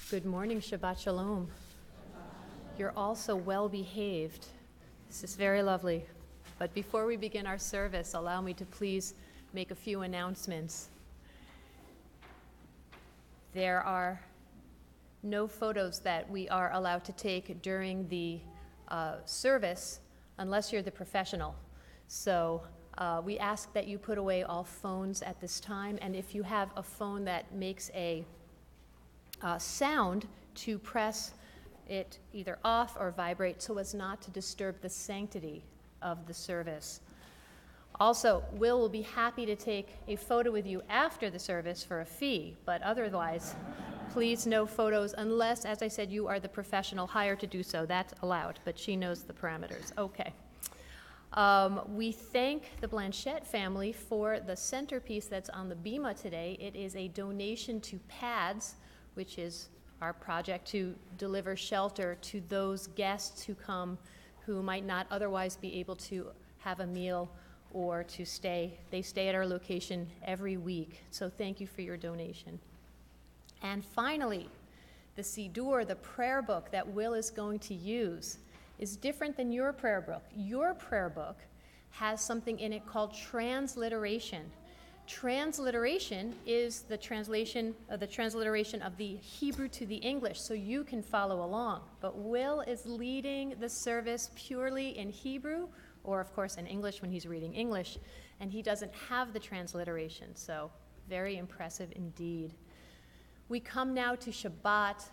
Good morning, Shabbat Shalom. You're all so well behaved. This is very lovely. But before we begin our service, allow me to please make a few announcements. There are no photos that we are allowed to take during the service unless you're the professional. So we ask that you put away all phones at this time, and if you have a phone that makes a sound, to press it either off or vibrate so as not to disturb the sanctity of the service. Also, will be happy to take a photo with you after the service for a fee, but otherwise, please no photos unless, as I said, you are the professional hired to do so. That's allowed, but she knows the parameters. Okay. We thank the Blanchette family for the centerpiece that's on the bima today. It is a donation to PADS, which is our project to deliver shelter to those guests who come who might not otherwise be able to have a meal or to stay. They stay at our location every week, so thank you for your donation. And finally, the Siddur, the prayer book that Will is going to use, is different than your prayer book. Your prayer book has something in it called transliteration. Transliteration is the transliteration of the Hebrew to the English, so you can follow along. But Will is leading the service purely in Hebrew, or of course in English when he's reading English, and he doesn't have the transliteration, so very impressive indeed. We come now to Shabbat,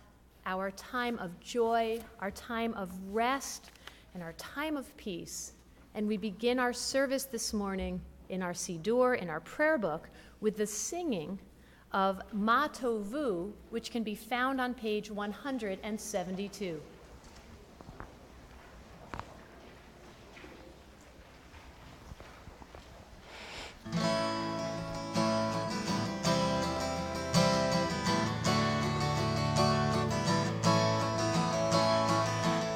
our time of joy, our time of rest, and our time of peace. And we begin our service this morning in our Siddur, in our prayer book, with the singing of Ma Tovu, which can be found on page 172.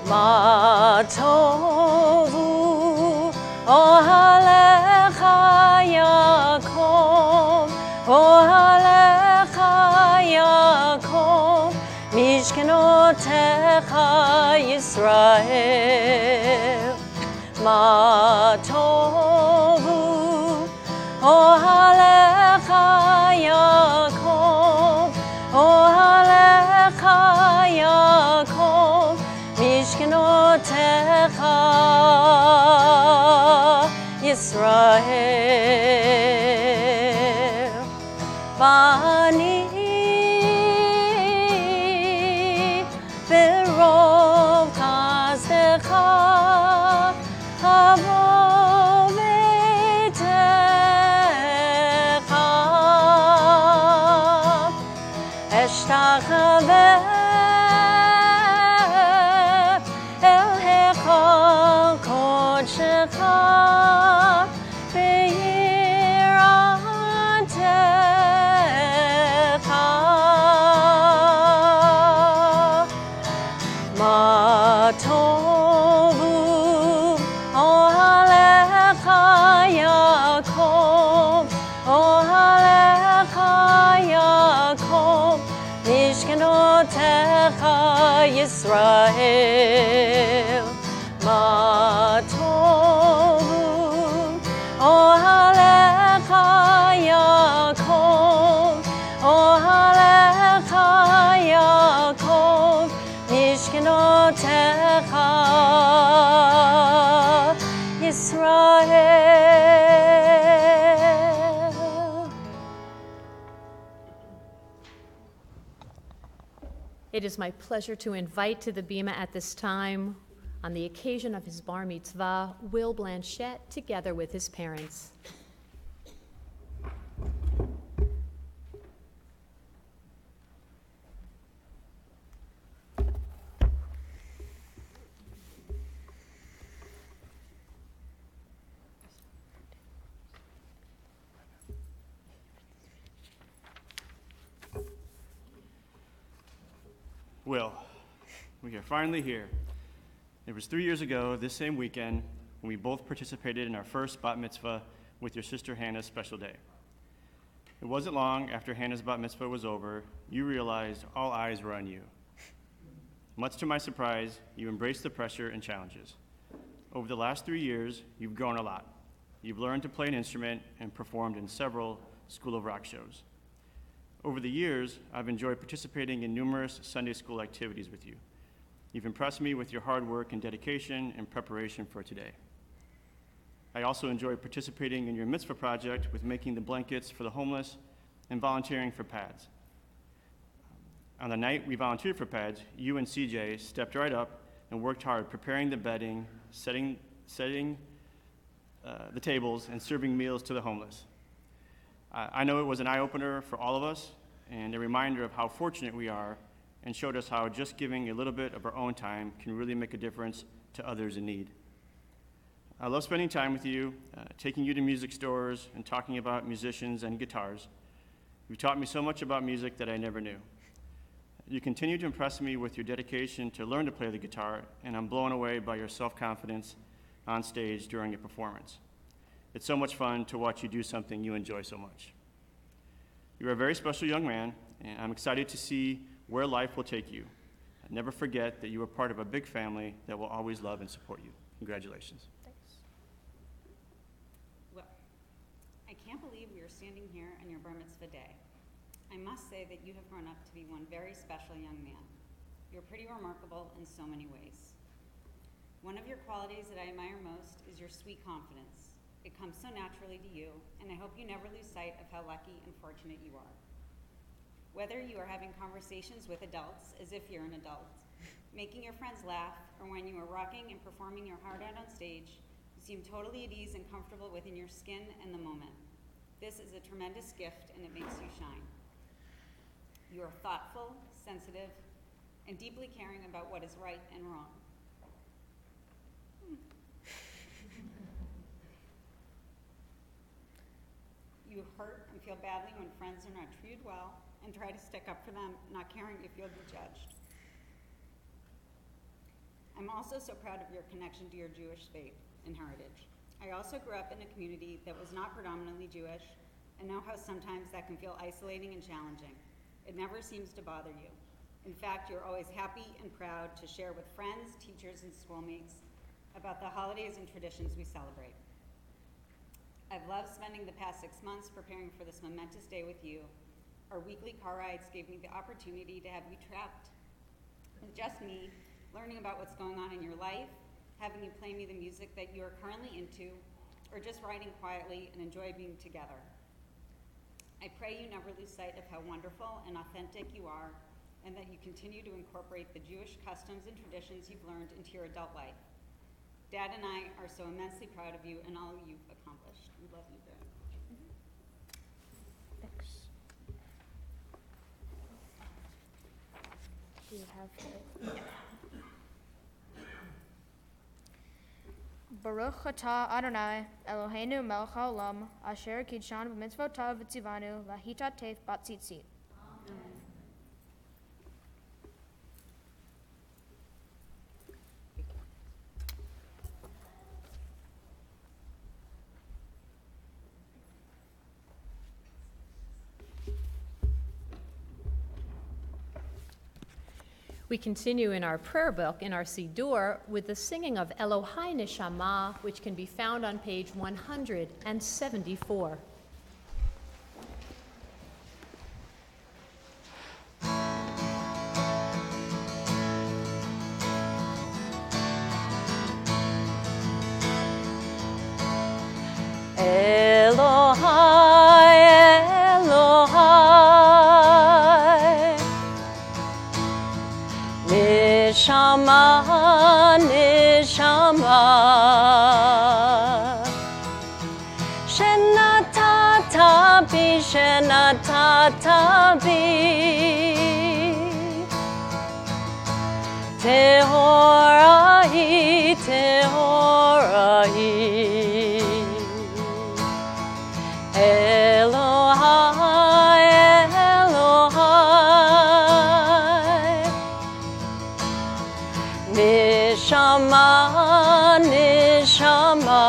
Ma tovu ohalecha Yaakov, ohalecha Yaakov, mishkenotecha Yisrael. Ma tovu ohalecha Yaakov, ohalecha Yaakov, mishkenotecha Yisrael. Vani berov chazdecha havo betecha eshtachaveh Yisrael. Ma tovu ohalecha Yaakov, ohalecha Yaakov, mishkenotecha Yisrael. It is my pleasure to invite to the bima at this time, on the occasion of his bar mitzvah, Will Blanchette, together with his parents. Will, we are finally here. It was 3 years ago, this same weekend, when we both participated in our first bat mitzvah with your sister Hannah's special day. It wasn't long after Hannah's bat mitzvah was over, you realized all eyes were on you. Much to my surprise, you embraced the pressure and challenges. Over the last 3 years, you've grown a lot. You've learned to play an instrument and performed in several School of Rock shows. Over the years, I've enjoyed participating in numerous Sunday school activities with you. You've impressed me with your hard work and dedication in preparation for today. I also enjoyed participating in your mitzvah project with making the blankets for the homeless and volunteering for pads. On the night we volunteered for pads, you and CJ stepped right up and worked hard preparing the bedding, setting the tables, and serving meals to the homeless. I know it was an eye-opener for all of us and a reminder of how fortunate we are, and showed us how just giving a little bit of our own time can really make a difference to others in need. I love spending time with you, taking you to music stores and talking about musicians and guitars. You've taught me so much about music that I never knew. You continue to impress me with your dedication to learn to play the guitar, and I'm blown away by your self-confidence on stage during a performance. It's so much fun to watch you do something you enjoy so much. You're a very special young man, and I'm excited to see where life will take you. Never forget that you are part of a big family that will always love and support you. Congratulations. Well, I can't believe we are standing here on your bar mitzvah day. I must say that you have grown up to be one very special young man. You're pretty remarkable in so many ways. One of your qualities that I admire most is your sweet confidence. It comes so naturally to you, and I hope you never lose sight of how lucky and fortunate you are. Whether you are having conversations with adults as if you're an adult, making your friends laugh, or when you are rocking and performing your heart out on stage, you seem totally at ease and comfortable within your skin and the moment. This is a tremendous gift, and it makes you shine. You are thoughtful, sensitive, and deeply caring about what is right and wrong. You hurt and feel badly when friends are not treated well, and try to stick up for them, not caring if you'll be judged. I'm also so proud of your connection to your Jewish faith and heritage. I also grew up in a community that was not predominantly Jewish, and know how sometimes that can feel isolating and challenging. It never seems to bother you. In fact, you're always happy and proud to share with friends, teachers, and schoolmates about the holidays and traditions we celebrate. I've loved spending the past 6 months preparing for this momentous day with you. Our weekly car rides gave me the opportunity to have you trapped with just me, learning about what's going on in your life, having you play me the music that you are currently into, or just riding quietly and enjoy being together. I pray you never lose sight of how wonderful and authentic you are, and that you continue to incorporate the Jewish customs and traditions you've learned into your adult life. Dad and I are so immensely proud of you and all you've accomplished. We love you very much. Thanks. Do you have it? Baruch atah Adonai Eloheinu melech haolam asher kidshanu b'mitzvotav v'tzivanu lahita teif bat tzitzit. We continue in our prayer book, in our Siddur, with the singing of Elohai Neshama, which can be found on page 174. Neshama, neshama, shenatata bi, shenatata bi, tehorahi, tehorahi, Elohai, Elohai, Neshama, neshama,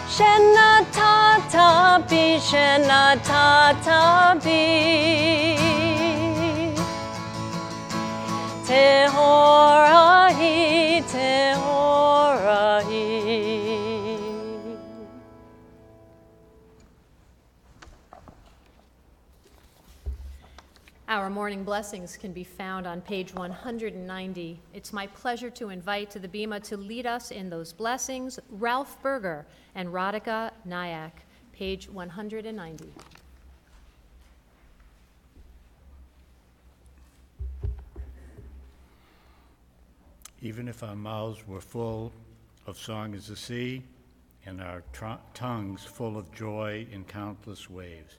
shenatata שנתת בי. טהורה היא, טהורה היא. Our morning blessings can be found on page 190. It's my pleasure to invite to the Bima to lead us in those blessings Ralph Berger and Radhika Nayak, page 190. Even if our mouths were full of song as the sea, and our tongues full of joy in countless waves,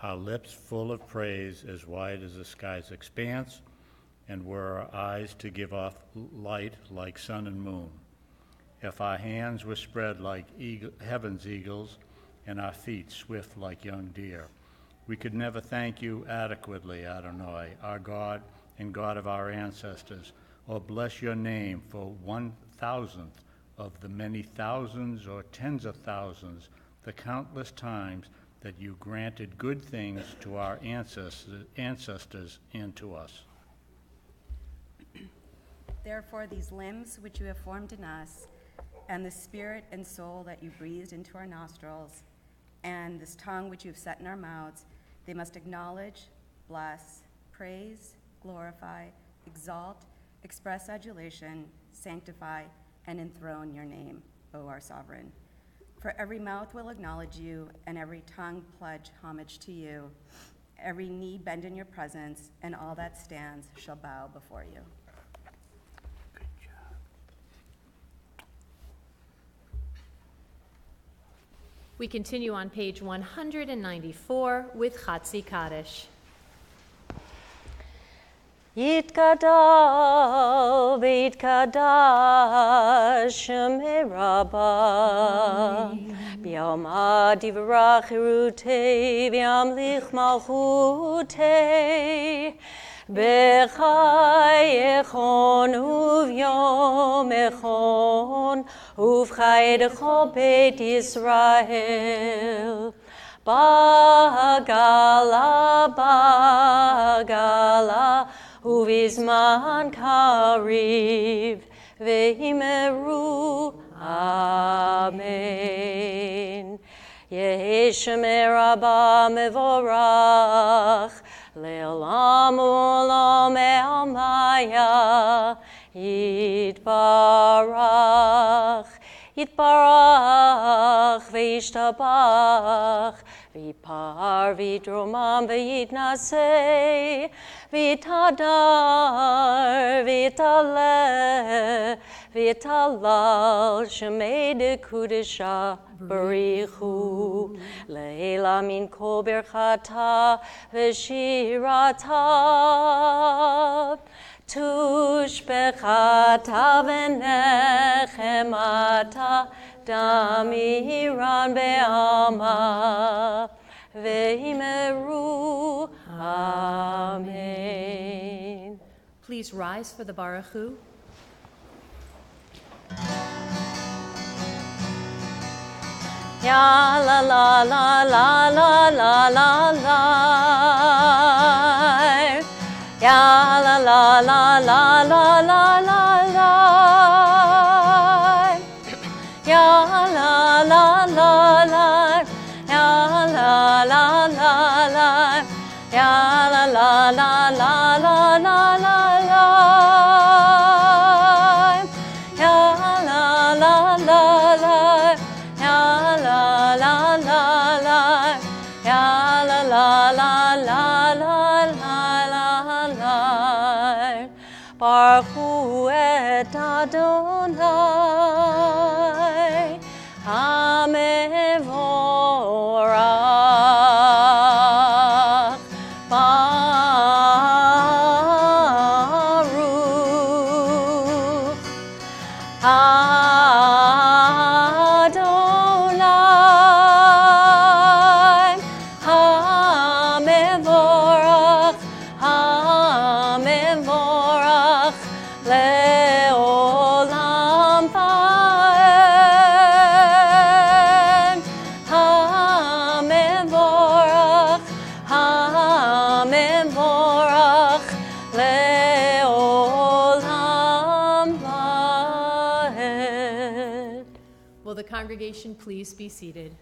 our lips full of praise as wide as the sky's expanse, and were our eyes to give off light like sun and moon. If our hands were spread like heaven's eagles, and our feet swift like young deer, we could never thank you adequately, Adonai, our God and God of our ancestors, or bless your name for 1,000th of the many thousands or tens of thousands, the countless times that you granted good things to our ancestors and to us. Therefore, these limbs which you have formed in us, and the spirit and soul that you breathed into our nostrils, and this tongue which you have set in our mouths, they must acknowledge, bless, praise, glorify, exalt, express adulation, sanctify, and enthrone your name, O our sovereign. For every mouth will acknowledge you, and every tongue pledge homage to you. Every knee bend in your presence, and all that stands shall bow before you. Good job. We continue on page 194 with Chatzi Kaddish. יתגדל ויתקדש שמי רבה, ביאמה דברה חירותי, וימליך מלכותי, בחייכון וביום איכון, ובחיי דכל בית ישראל. בגלה, בגלה, ובזמן קריב, ואמרו אמן. יהי שמי רבה מבורך, לעולם ולעולם עלמיה, יתברך, יתברך וישתבח, ויפר ויתרומם ויתנשא, ויתהדר ויתעלה, ויתהלל שמי דקודשה בריחו, לעילה מן כל ברכתה ושירתה, תושבחתה ונחמתה, דמירן בעלמה, ואמרו Amen. Please rise for the Baruch Hu. Ya la la la la la la la la. Ya la la la la la la la la. Ya la la la la. Ya la la la la. Ya la la la la la la la la. Ya la la la la. Ya la la la la. Ya la la la la la la la. Baruch Hu et Adonai, Hamevorach, Baruch Adonai, Hamevorach, Hamevorach, Leolam Vaed, Hamevorach. congregation please be seated?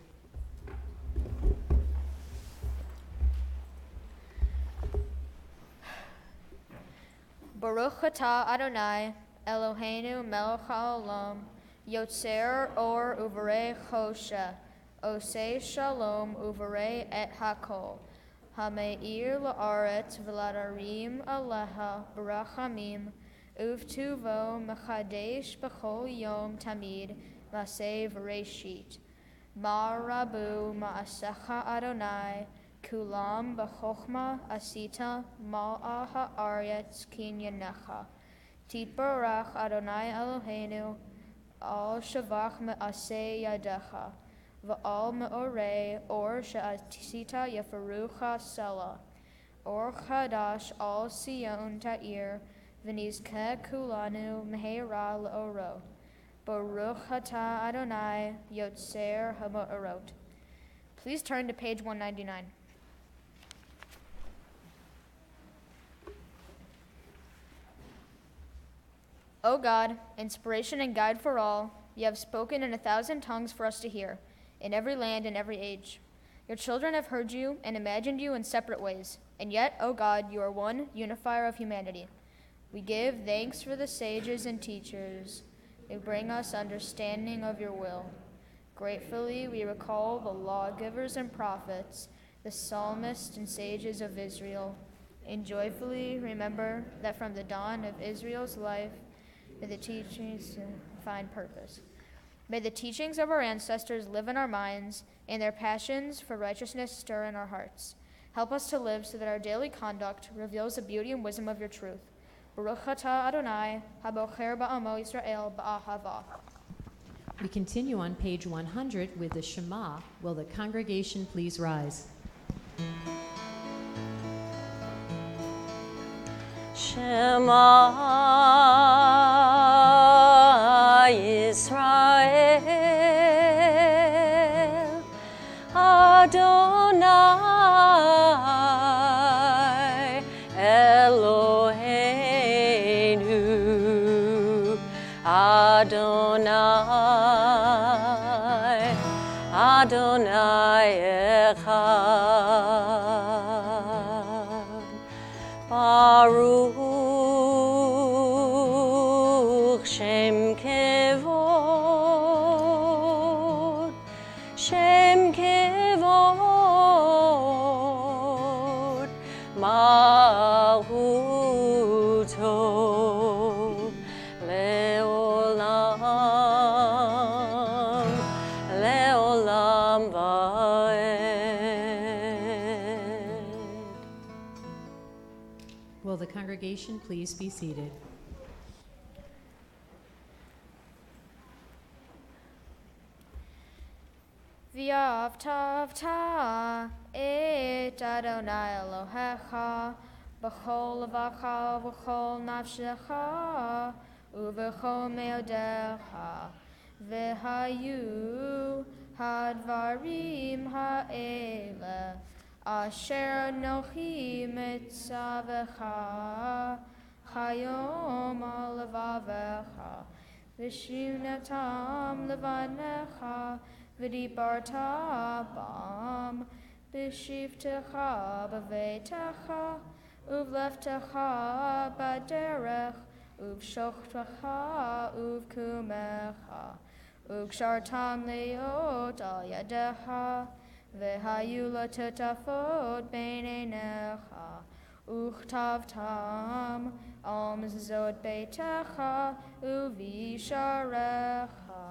Baruch atah Adonai, Eloheinu melech haolam, yotzer or uvarei choshe, osei shalom uvarei et hakol, hameir la'aretz v'ladarim aleha barachamim, uvtuvo mechadesh b'chol yom tamid, maseh v'reshit. Ma'rabu ma'asecha Adonai, kulam b'chochma asita mal'a ha'aretz kinyanecha. Titbarach Adonai Eloheinu, al shavach me'aseh yadecha, v'al me'orei or she'asita yeferucha sela, or chadash al Sion ta'ir, v'nizkeh kulanu meheira le'oro. Baruch atah Adonai, yotzer ha'ma'orot. Please turn to page 199. O God, inspiration and guide for all, you have spoken in 1,000 tongues for us to hear, in every land and every age. Your children have heard you and imagined you in separate ways, and yet, O God, you are one unifier of humanity. We give thanks for the sages and teachers. They bring us understanding of your will. Gratefully, we recall the lawgivers and prophets, the psalmists and sages of Israel, and joyfully remember that from the dawn of Israel's life, may the teachings find purpose. May the teachings of our ancestors live in our minds, and their passions for righteousness stir in our hearts. Help us to live so that our daily conduct reveals the beauty and wisdom of your truth. Baruch atah Adonai, habocher ba'amo Yisrael ba'ahava. We continue on page 100 with the Shema. Will the congregation please rise? Shema Yisrael, Adonai Eloheinu, Adonai, Adonai Echad. Baruch Shem Kevod, Shem Kevod, Malchuto, Leolam, Leolam Vaed. Will the congregation please be seated? V'yavtavta et Adonai Elohecha b'chol levacha v'chol nafshecha u'v'chol meodecha v'hayu hadvarim ha'ele asher anochi mitzavecha chayom al levavecha v'shivnetam levanecha v'dibarta bam b'shivtecha b'veitecha uvleftecha b'derech uv'shochtecha uv'kumecha uv'kshartam leot al yadecha v'hayu l'tutafot b'neinecha uchtavtam al mezuzot beitecha uv'isharecha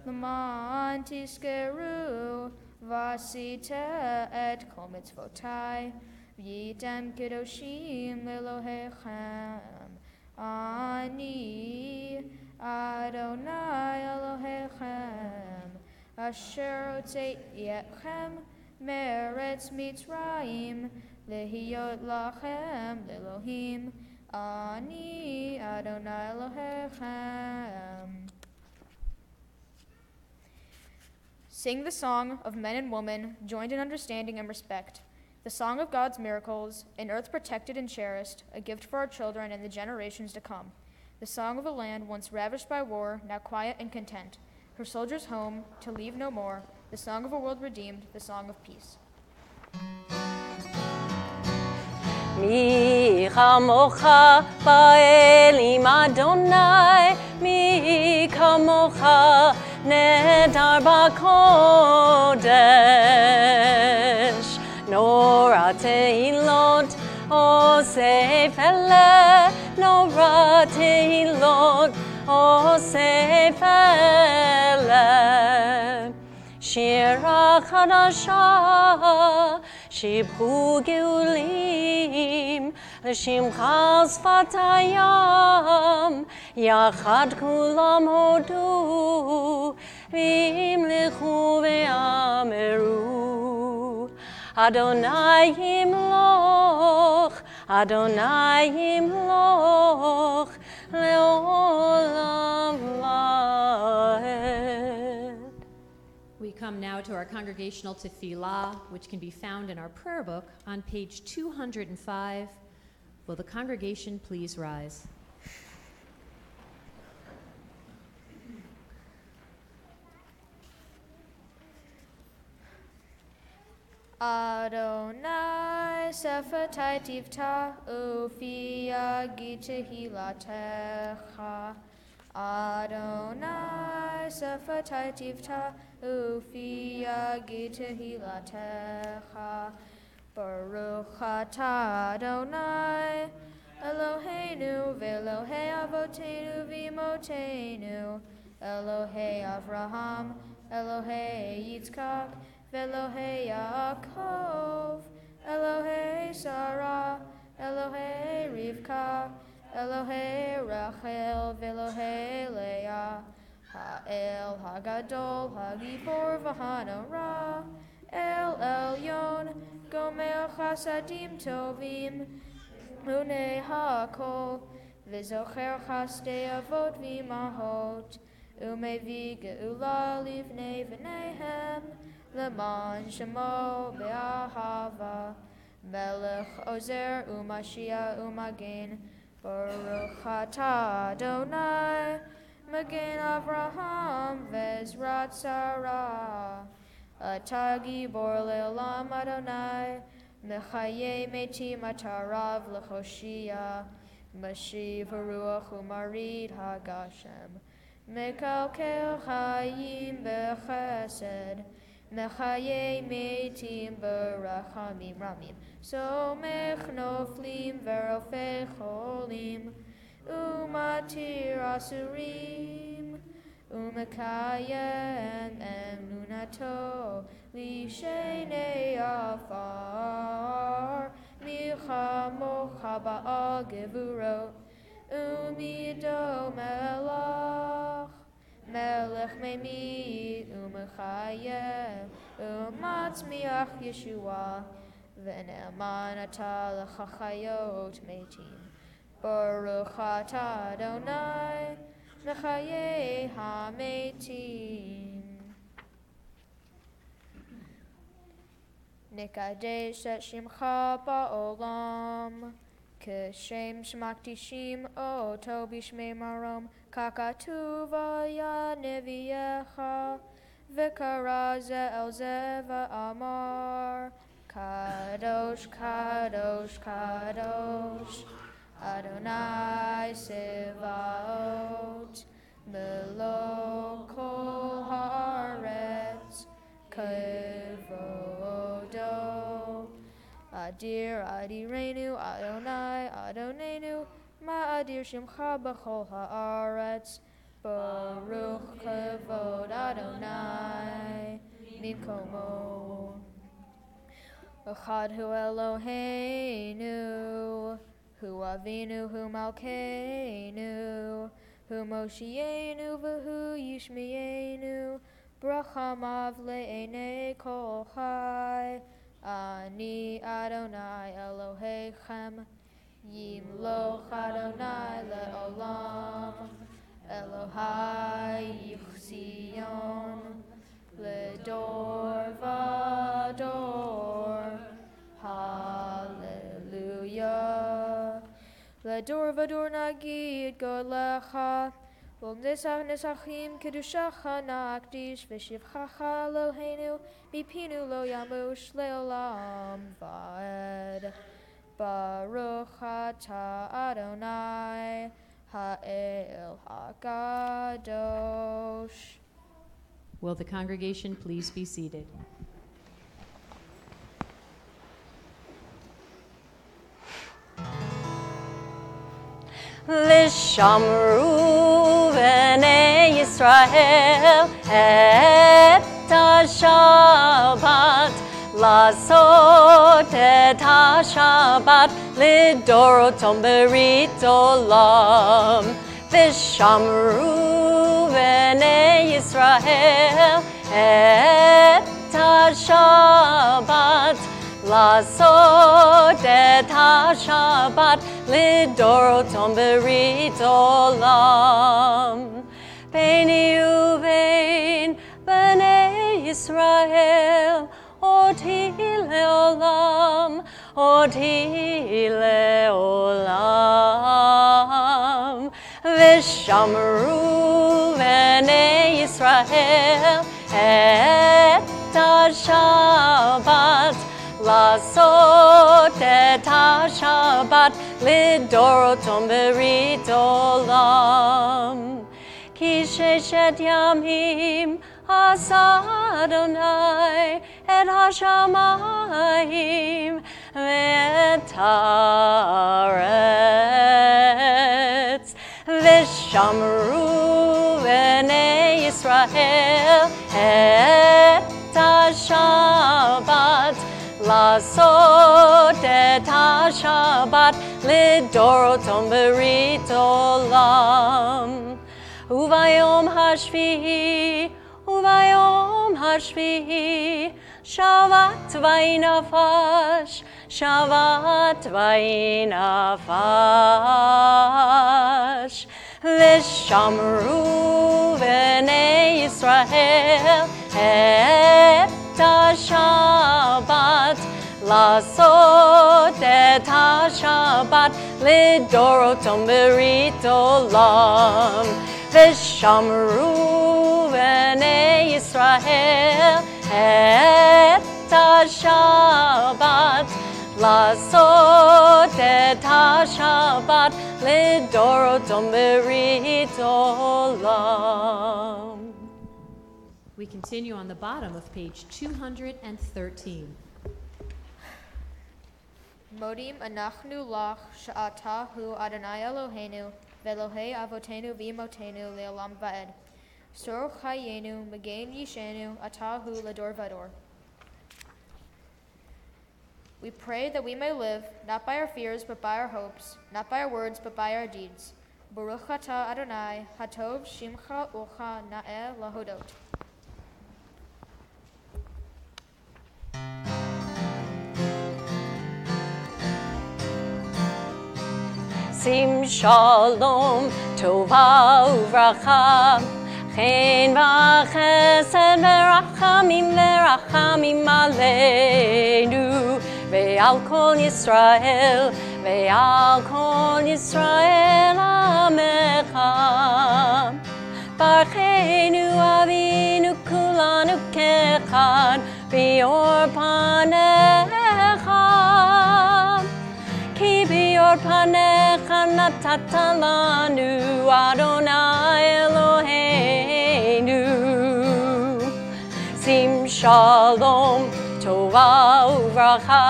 L'man tiskeru vasita et kol mitzvotai v'yitem kedoshim lelohechem ani Adonai Elohechem asher otzeitchem meretz Mitzrayim lehiyot lachem lelohim ani Adonai Elohechem. Sing the song of men and women, joined in understanding and respect, the song of God's miracles, an earth protected and cherished, a gift for our children and the generations to come, the song of a land once ravished by war, now quiet and content, her soldiers home, to leave no more, the song of a world redeemed, the song of peace. Mi chamocha ba'elim Adonai, mi kamocha nedar b'kodesh. Nora tehilot osef ele, nora tehilot osef ele. Shira chadasha, shibhu geulim, l'shimcha sfatayam, yachad kulam hodu, v'imlichu ve'ameru. Adonai yimloch, Adonai yimloch, le'olam va'ed. We come now to our congregational tefillah, which can be found in our prayer book on page 205. Will the congregation please rise? Adonai sefatai tivta ufia gitehilatecha. Adonai sefatai tivta ufia gitehilatecha. Baruch atah Adonai Eloheinu ve'Elohei avotenu v'imotenu, Elohei Avraham, Elohei Yitzchak, ve'Elohei Yaakov, Elohei Sarah, Elohei Rivka, Elohei Rachel, ve'Elohei Leah, Ha'el Hagadol, Hagibor v'Hanora, El Elyon, Gomer Chasadim Tovim, Unei Ha'akol, V'zocher Chasdei Avot V'imahot, Umevi Geula Livnei V'neihem, Leman Shemo Be'ahava, Melech Ozer Umashia Umagen, Baruch atah Adonai, Magen Avraham Vezrat Sarah, Atah Gibor Le'olam Adonai, Mechaye Metim Atarav Lechoshia, Mashiv Ruach Umarid Hagashem, Mekalkel Chayim Bechesed, Mechaye Metim Berachamim Ramim, Somech Noflim Verofei Cholim, Umatir Asurim, Umekayem Emunato, Lishenei Afar, Milchamocha Ba'al Gevurot, Umido Melach, Melech Memid, Umechayem, Umatzmiach Yeshua, V'ne'eman atah l'chachayot metim. Baruch atah Adonai, Mechayei hametim. Nikadesh et shimcha ba'olam, Keshem shmaktishim oto bishmei marom, Kakatuva ya neviecha, V'kara ze'el ze v'amar, Kadosh, Kadosh, Kadosh, Adonai Sevaot, Melo kol haaretz, Kevodo. Adir, Adirenu, Adonai, Adonenu, Ma'adir Shimcha b'chol haaretz, Baruch Kevod Adonai, Mimkomo. Echad hu Eloheinu, Hu Avinu, Hu Malkeinu, Hu Moshienu, V'hu Yishmienu, Brachamav le'enei kol chai, Ani Adonai Elohechem, Yimloch Adonai le'olam, Elohai Yichzion, Ledor Vador, Hallelujah. Ledor Vador Nagid Golecha, Nesachim kedushacha na'akdish v'shivchacha Eloheinu mipinu lo yamush leolam va'ed. Baruch atah Adonai ha'el hakadosh. Will the congregation please be seated? Lishamru b'nei Yisrael et ha-Shabbat, לעשות את השבת לדורותם ברית עולם. ושמרו בני ישראל את השבת, לעשות את השבת לדורותם ברית עולם. ביני ובין בני ישראל אותי לעולם, אותי לעולם. ושמרו בני ישראל את השבת, לעשות את השבת לדורותם ברית עולם. כי 6 ימים עשה אדוני את השמיים ואת הארץ. ושמרו בני ישראל את השבת, לעשות את השבת לדורותם ברית עולם. וביום השביעי שבת ויהי נפש, שבת ויהי נפש. ושמרו בני ישראל את השבת, לעשות את השבת לדורותם ברית עולם. ושמרו בני ישראל את השבת, לעשות את השבת לדורותם ברית עולם. We continue on the bottom of page 213. Modim anachnu lach she'ata hu Adonai Eloheinu ve'Elohei avotenu v'imotenu le'olam va'ed. Sor chayenu megain yishenu atahu lador vador. We pray that we may live, not by our fears, but by our hopes, not by our words, but by our deeds. Baruch atah Adonai, hatov shimcha ucha na'eh lahodot. Sim shalom, tova uvracha, chen v'chesed v'rachamim aleinu, ve'al kol Yisrael amecha. Barchenu avinu kulanu kechad, v'yor panecha. Ki b'yor panecha natata lanu Adonai Eloheinu. Sim shalom, tova uvracha,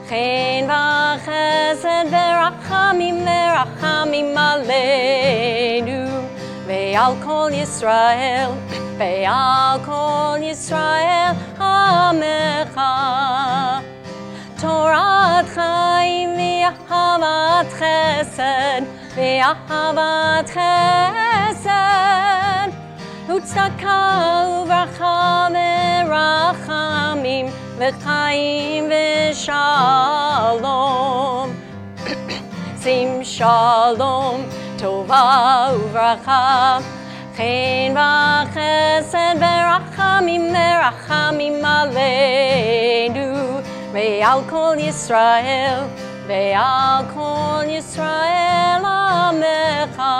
chen v'chesed v'rachamim aleinu, ve'al kol Yisrael amecha. Torat chaim v'ahavat chesed, utzedaka uvracha v'rachamim v'chaim v'shalom. Sim shalom, tova uvracha, chen v'chesed v'rachamim aleinu, ve'al kol Yisrael amecha.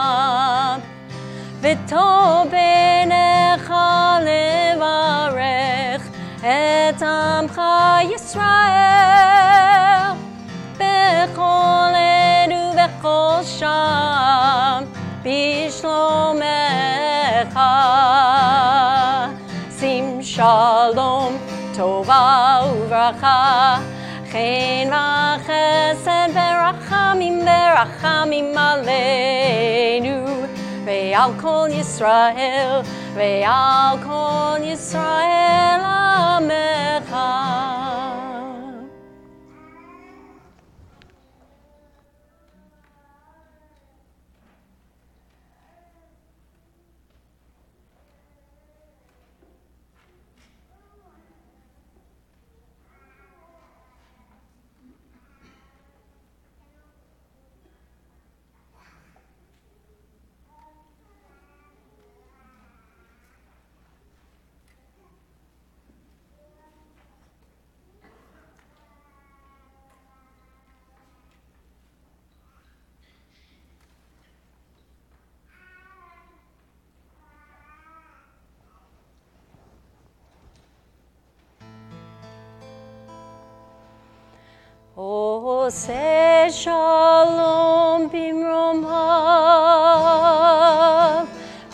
וטוב בעיניך לברך את עמך ישראל בכל עת ובכל שם בשלומך. שים שלום, טובה וברכה, חן וחסד ורחמים ורחמים עלינו ועל כל ישראל ועל כל ישראל עמך. עושה שלום במרומיו,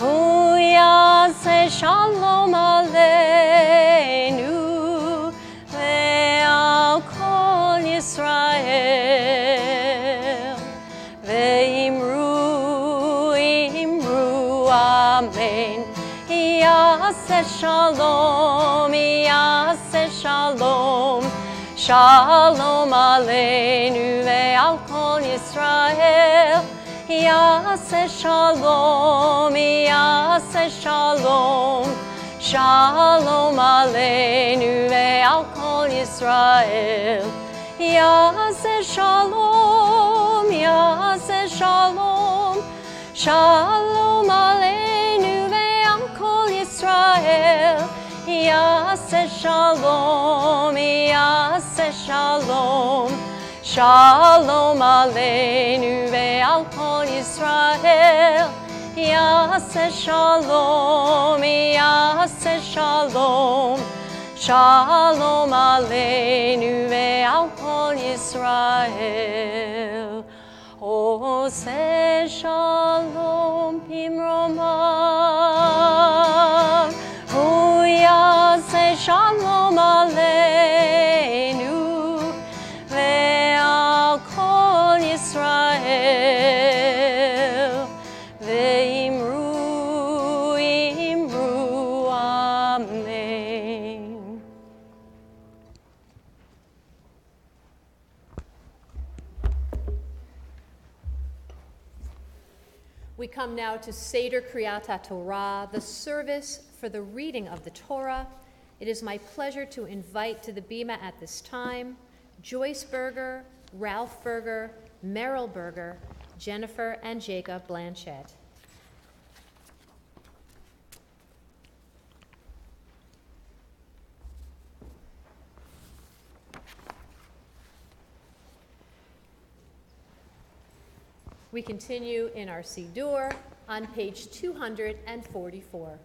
הוא יעשה שלום עלינו ועל כל ישראל. ואמרו אמן, יעשה שלום, יעשה שלום, שלום עלינו ועל כל ישראל. יעשה שלום, יעשה שלום, שלום עלינו ועל כל ישראל. יעשה שלום, יעשה שלום, שלום עלינו ועל כל ישראל. יעשה שלום, יעשה שלום, שלום עלינו ועל כל ישראל. יעשה שלום, יעשה שלום, שלום עלינו ועל כל ישראל. עושה שלום במרומיו, הוא יעשה שלום עלינו ועל כל ישראל. ואמרו אמן. We come now to Seder Kriyat HaTorah, the service for the reading of the Torah. It is my pleasure to invite to the bima at this time Joyce Berger, Ralph Berger, Merrill Berger, Jennifer and Jacob Blanchett. We continue in our Siddur on page 244.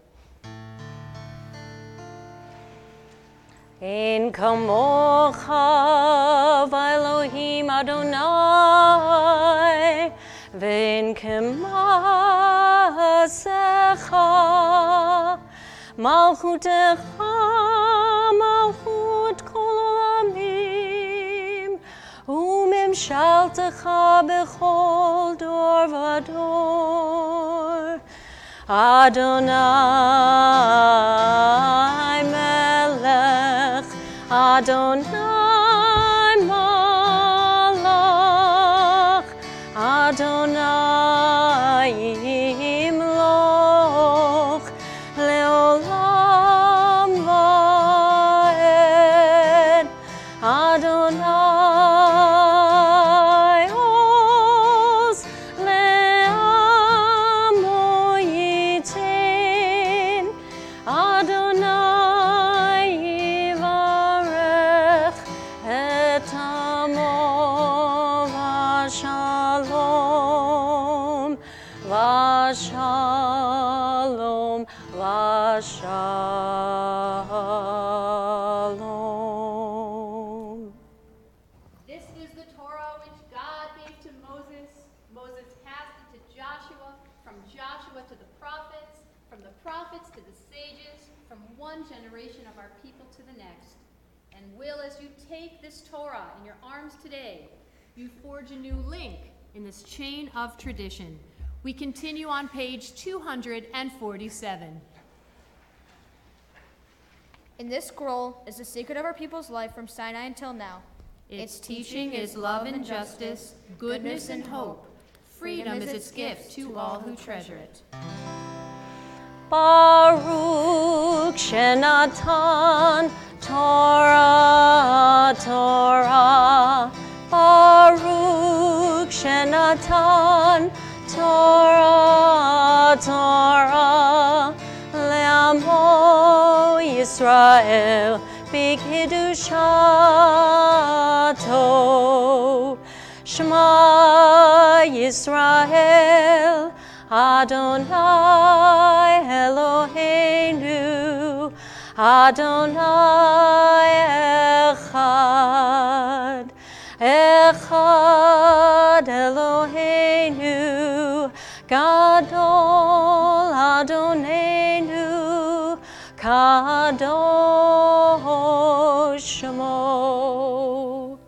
אין כמוך ואלוהים אדוני, ואין כמעשיך. מלכותך מלכות כל עולמים, וממשלתך בכל דור ודור. אדוני מלך, Adonai Malach, Adonai Imloch, Leolam Vaed, Adonai Oz, Le'amo Yitin, Adonai Vashalom, Vashalom. Shalom. This is the Torah which God gave to Moses. Moses passed it to Joshua, from Joshua to the prophets, from the prophets to the sages, from one generation of our people to the next. And will, as you take this Torah in your arms today, you forge a new link in this chain of tradition. We continue on page 247. In this scroll is the secret of our people's life from Sinai until now. Its teaching is love and justice, goodness and hope. Freedom is its gift to all who treasure it. Baruch Shenatan Torah, Torah. Baruch Shenatan Torah, Torah. Le'amo Yisrael b'kedushato. Shema Yisrael Adonai Eloheinu, Adonai Echad, Echad Eloheinu, Gadol Adonenu, Kadosh Shemo.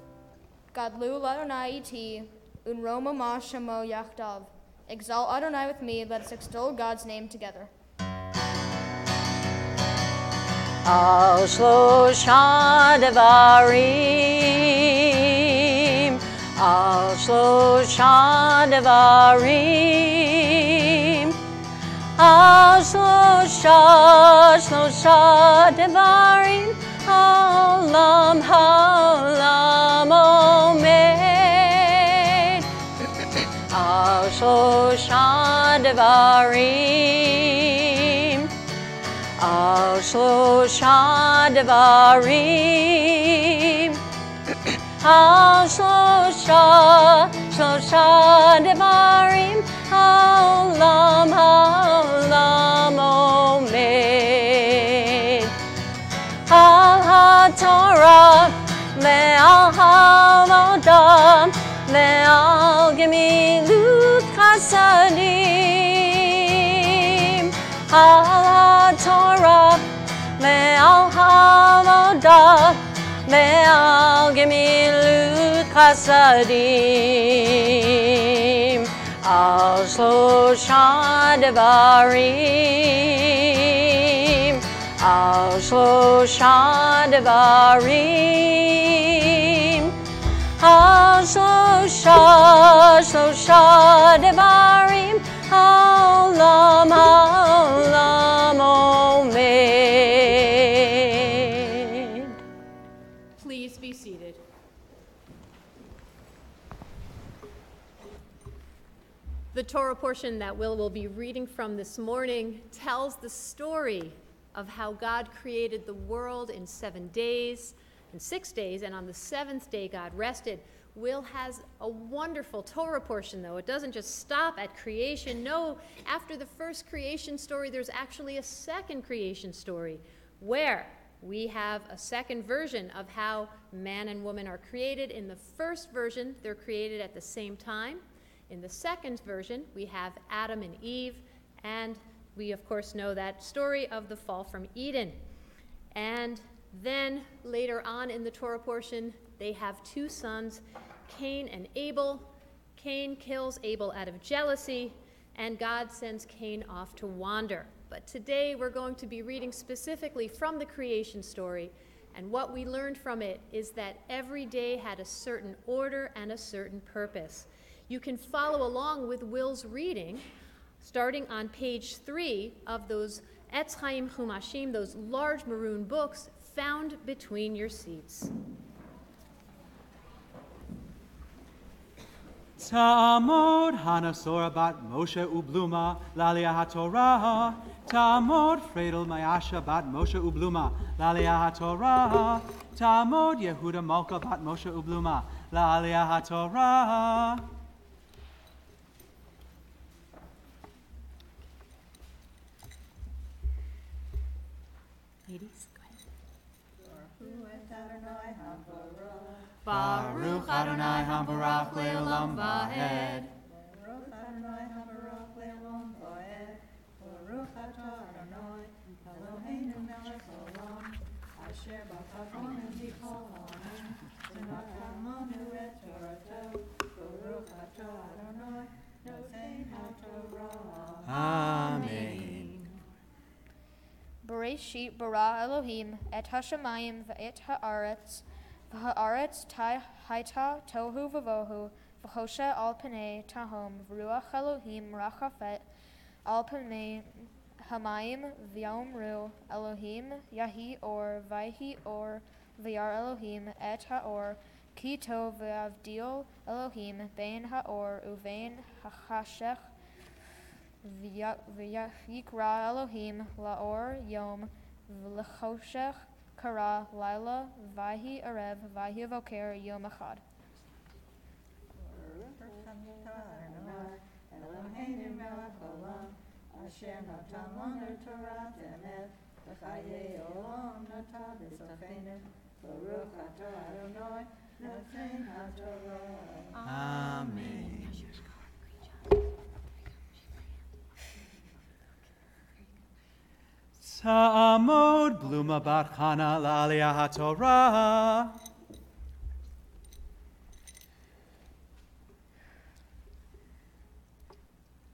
Gadlu Adonai iti, unro mama shemo yachdav. Exalt Adonai with me, let us extol God's name together. Al Shlosha Devarim, Al Shlosha Devarim, Al Shlosha Devarim, Haolam Haolam Omed. Al Shlosha Devarim, Al Shlosha Devarim, Al Shlosha Devarim, Haolam Haolam Omed. Al HaTorah ve'al Havodah ve'al Gemilut Chasadim. Al HaTorah ve'al Havodah ve'al Gemilut Chasadim. Al Shlosha Devarim, Al Shlosha Devarim, Al Shlosha Devarim, Haolam Haolam Omed. Please be seated. The Torah portion that will be reading from this morning tells the story of how God created the world in 7 days, in 6 days, and on the seventh day God rested. Will has a wonderful Torah portion, though. It doesn't just stop at creation. No, after the first creation story, there's actually a second creation story where we have a second version of how man and woman are created. In the first version, they're created at the same time. In the second version, we have Adam and Eve, and we, of course, know that story of the fall from Eden. And then later on in the Torah portion, they have 2 sons, Cain and Abel. Cain kills Abel out of jealousy, and God sends Cain off to wander. But today we're going to be reading specifically from the creation story, and what we learned from it is that every day had a certain order and a certain purpose. You can follow along with Will's reading, starting on page 3 of those Etz Chaim Chumashim, those large maroon books found between your seats. Ta'amod Hanasora bat Moshe Ubluma Lalia HaTorah. Ta'amod Fredel Mayasha bat Moshe Ubluma Lalia HaTorah. Ta'amod Yehuda Malka bat Moshe Ubluma Lalia HaTorah. Hambarach Le'olam Va'ed. Baruch Adonai Habarach Le'olam Va'ed. Baruch Atah Adonai Eloheinu melech haolam. Asher b'chachonu tikol ha'olam. V'natan lanu et Torato. Baruch Atah Adonai Noten HaTorah. Amen. Bereshit bara Elohim et hashamayim v'et haaretz v'haaretz haita tohu v'vohu v'choshe al pnei tahom v'ruach Elohim rachafet al pnei hamayim v'yomru Elohim yahi or vayhi or v'yar Elohim et haor ki tov v'avdil Elohim bein haor uvein hachashech V'yikra Elohim la'or yom v'lechoshech kara laila v'hi erev v'hi voker yom echad. Baruch Atah Adonai Eloheinu melech haolam. Asher natan lanu Torah emet. V'chayei olam natan b'sofenu. Baruch Atah Adonai Noten HaTorah. Amen. Ta'amod Bluma Bat Chana La'aliyah HaTorah.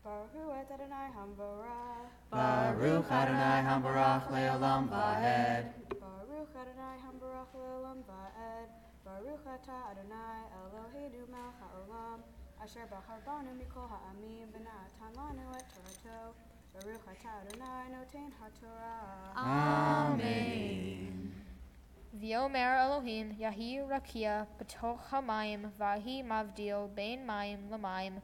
Baruch Adonai Hambarach. Baruch Adonai Hambarach Le'olam Va'ed. Baruch Adonai Hambarach Le'olam Va'ed. Baruch Atah Adonai Eloheinu melech haolam. Asher b'char banu mikol ha'amim v'natan lanu et Torato. Baruch Atah Adonai Noten HaTorah. Amen. V'yomer Elohim yahi rakia b'toch hamayim v'hi mavdil bein mayim l'mayim.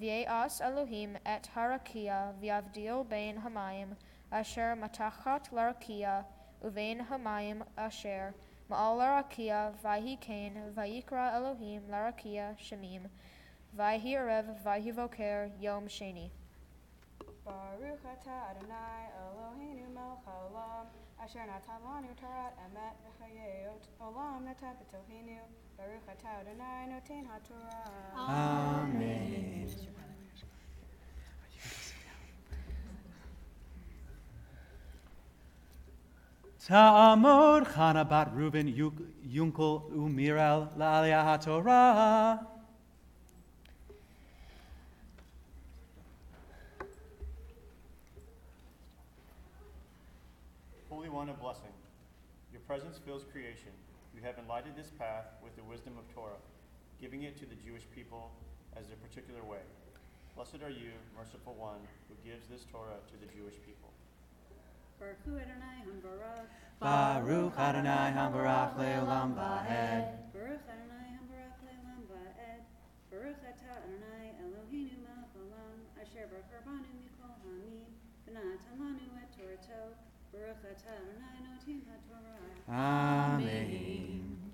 V'ye'as Elohim et harakia v'yavdil bein hamayim asher matachat l'rakia uvein hamayim asher ma'al l'rakia v'hi kain v'yikra Elohim l'rakia shemim v'hi erev v'hi voker yom sheni. Baruch Atah Adonai Eloheinu melech haolam. Asher natan lanu Torah emet v'chayei olam natan b'tohenu. Baruch Atah Adonai Noten HaTorah. Amen. Ta'amod Chana Bat Reuben Yunkel Umiral La'aliyah HaTorah. Holy One of blessing, your presence fills creation. You have enlightened this path with the wisdom of Torah, giving it to the Jewish people as their particular way. Blessed are you, merciful one, who gives this Torah to the Jewish people. Baruch Adonai Hambarach. Baruch Adonai Hambarach Le'olam Va'ed. Baruch Adonai Hambarach Le'olam Va'ed. Baruch Atah Adonai Eloheinu melech haolam. Asher b'char banu mikol ha'amim v'natan lanu et Torato. Baruch Atah Adonai Noten HaTorah. Amen.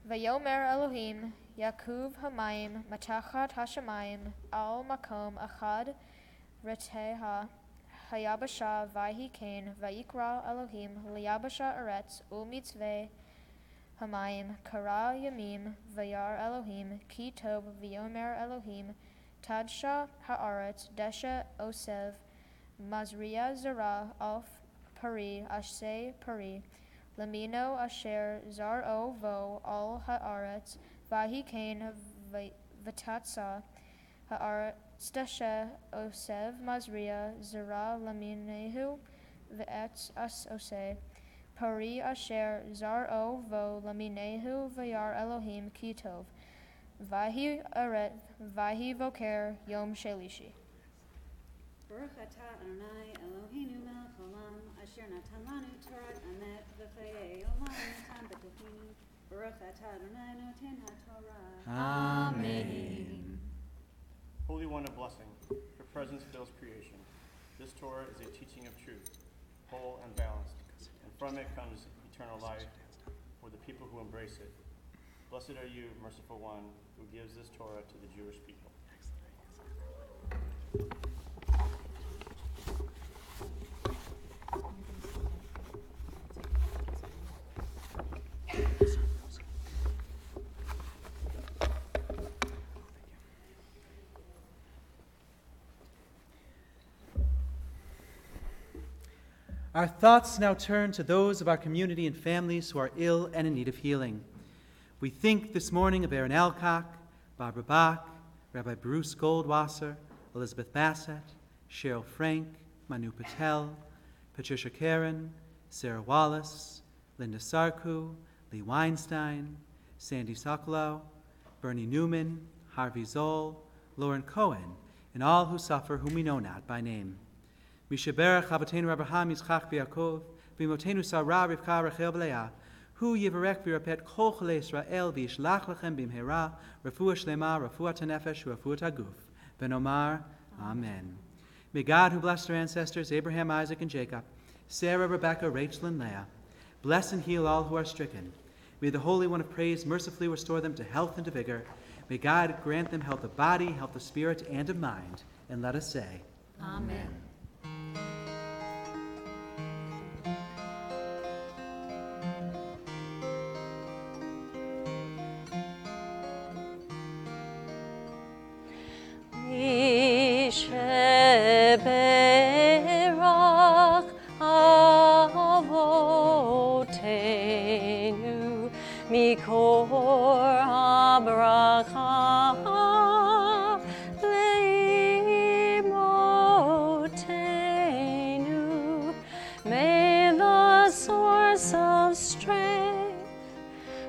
V'yomer Elohim Yakuv hamayim matachat hashamayim al makom achad reteha hayabasha v'hi kain v'yikra Elohim liyabasha eretz u'mitzveh hamayim kara yamim v'yar Elohim ki tov v'yomer Elohim tadsha haaretz desha osev mazriya zara alf pari ashe pari lamino asher zar o vo al haaretz v'hi kain v'tatsa haaretz desha osev mazriya zara laminehu v'etz as ose pari asher zar o vo laminehu v'yar Elohim ki tov v'hi aret v'hi voker yom shelishi. Baruch Atah Adonai Eloheinu melech haolam. Asher natan lanu Torah emet v'chayei olam natan b'tohenu. Baruch Atah Adonai Noten HaTorah. Amen. Holy One of blessing, your presence fills creation. This Torah is a teaching of truth, whole and balanced, and from it comes eternal life for the people who embrace it. Blessed are you, merciful one, who gives this Torah to the Jewish people. Our thoughts now turn to those of our community and families who are ill and in need of healing. We think this morning of Aaron Alcock, Barbara Bach, Rabbi Bruce Goldwasser, Elizabeth Bassett, Cheryl Frank, Manu Patel, Patricia Karen, Sarah Wallace, Linda Sarku, Lee Weinstein, Sandy Sokolow, Bernie Newman, Harvey Zoll, Lauren Cohen, and all who suffer whom we know not by name. Mishaberach Avatenu Abraham Yitzchak B'Yakov, V'imotenu Sarah Rivka Rachel B'Leah, Hu Yivarech V'Yirapet Kol Cholei Israel V'Yishlach Lechem B'Mhera, Refuah Shlema, Refuah Tanefesh, Refuah Taguf, V'Nomar, Amen. May God, who blessed our ancestors, Abraham, Isaac, and Jacob, Sarah, Rebekah, Rachel, and Leah, bless and heal all who are stricken. May the Holy One of Praise mercifully restore them to health and to vigor. May God grant them health of body, health of spirit, and of mind. And let us say, Amen. Sheberach avotenu mikor habracha leimotenu. May the source of strength,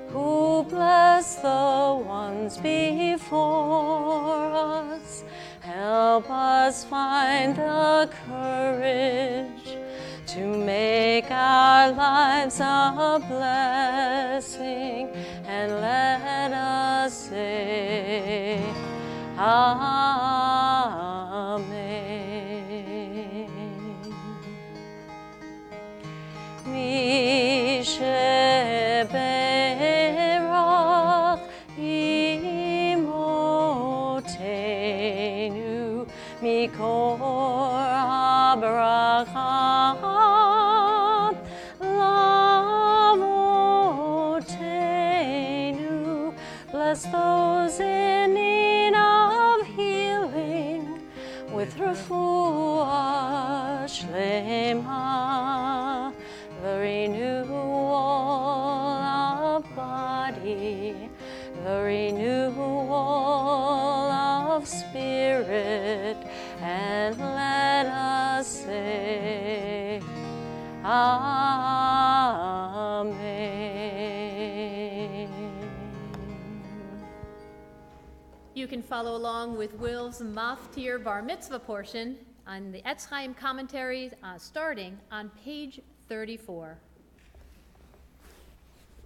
who bless the ones before us, help us find the courage to make our lives a blessing, and let us say, Amen. Misheberach imotenu mikor habracha lavotenu. Bless those in need of healing with refuah shlema, the renewal of body, the renewal of spirit, and let us say, Amen. You can follow along with Will's Maftir Bar Mitzvah portion on the Etz Chaim commentaries starting on page 34.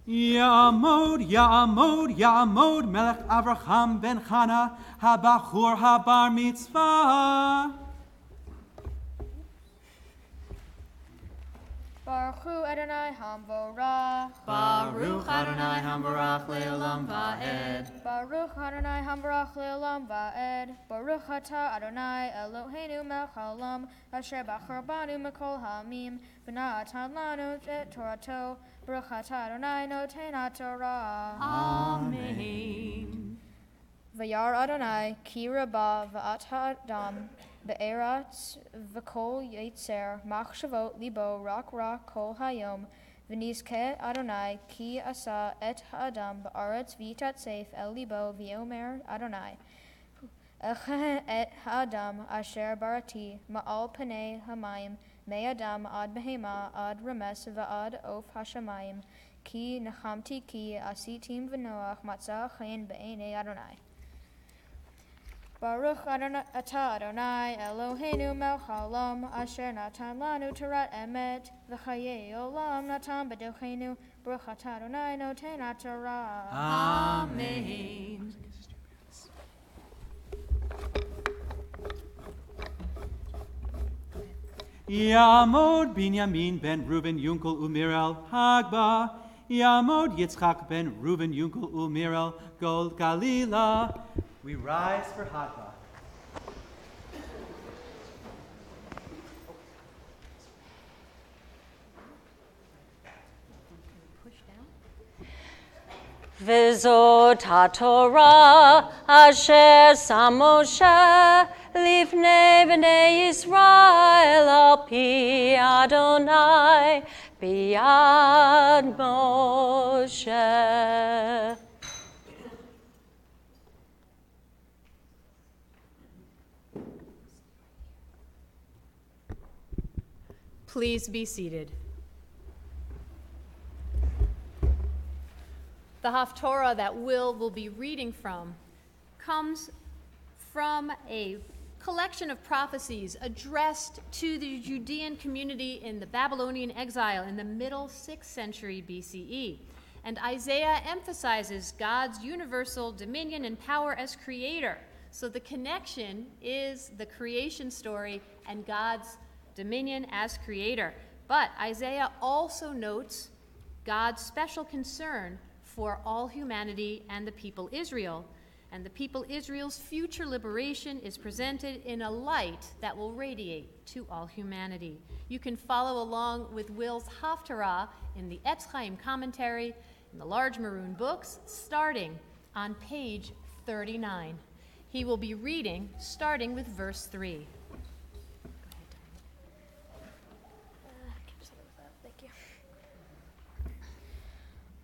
Ya'amod, Ya'amod, Ya'amod, Melech Avraham ben Chana, Habachur Habar Mitzvah. Baruch Hu Adonai Hamvorach. Baruch Adonai Hambarach Le'olam Va'ed. Baruch Adonai Hamvorach Le'olam Va'ed. Baruch Atah Adonai Eloheinu melech haolam, asher bachar banu mikol ha'amim, v'natan lanu et Torato. Baruch Atah Adonai noten ha'Torah. Amen. Vayar Adonai ki rabah v'at ha'adam be'eretz v'kol yitzer machshavot libo rak kol hayom v'nizkeh Adonai ki asa et ha'adam ba'aretz v'yitatzef el libo v'yomer Adonai Eche et ha'adam asher barati ma'al panei hamayim me'adam ad behema ad remes v'ad of hashamayim ki nechamti ki asitim v'noach matzah chayin be'enei Adonai. Baruch Adonai Atah Adonai Eloheinu melech haolam, asher natan lanu Torat emet v'chayei olam natan b'dochenu. Baruch Atah Adonai noten ha'Torah. Amen. Ya'amod Binyamin ben Reuven Yunkel Umirel Hagba. Ya'amod Yitzchak ben Reuven Yunkel Umirel Gold Galila. We rise for Hagba. V'zot ha'Torah asher sam Moshe Lifnei b'nei Yisrael al pi Adonai biyad Moshe. Please be seated. The Haftorah that will be reading from comes from a collection of prophecies addressed to the Judean community in the Babylonian exile in the middle 6th century BCE. And Isaiah emphasizes God's universal dominion and power as creator. So the connection is the creation story and God's dominion as creator. But Isaiah also notes God's special concern for all humanity and the people Israel. And the people Israel's future liberation is presented in a light that will radiate to all humanity. You can follow along with Will's Haftarah in the Etz Chaim commentary in the large maroon books, starting on page 39. He will be reading starting with verse 3.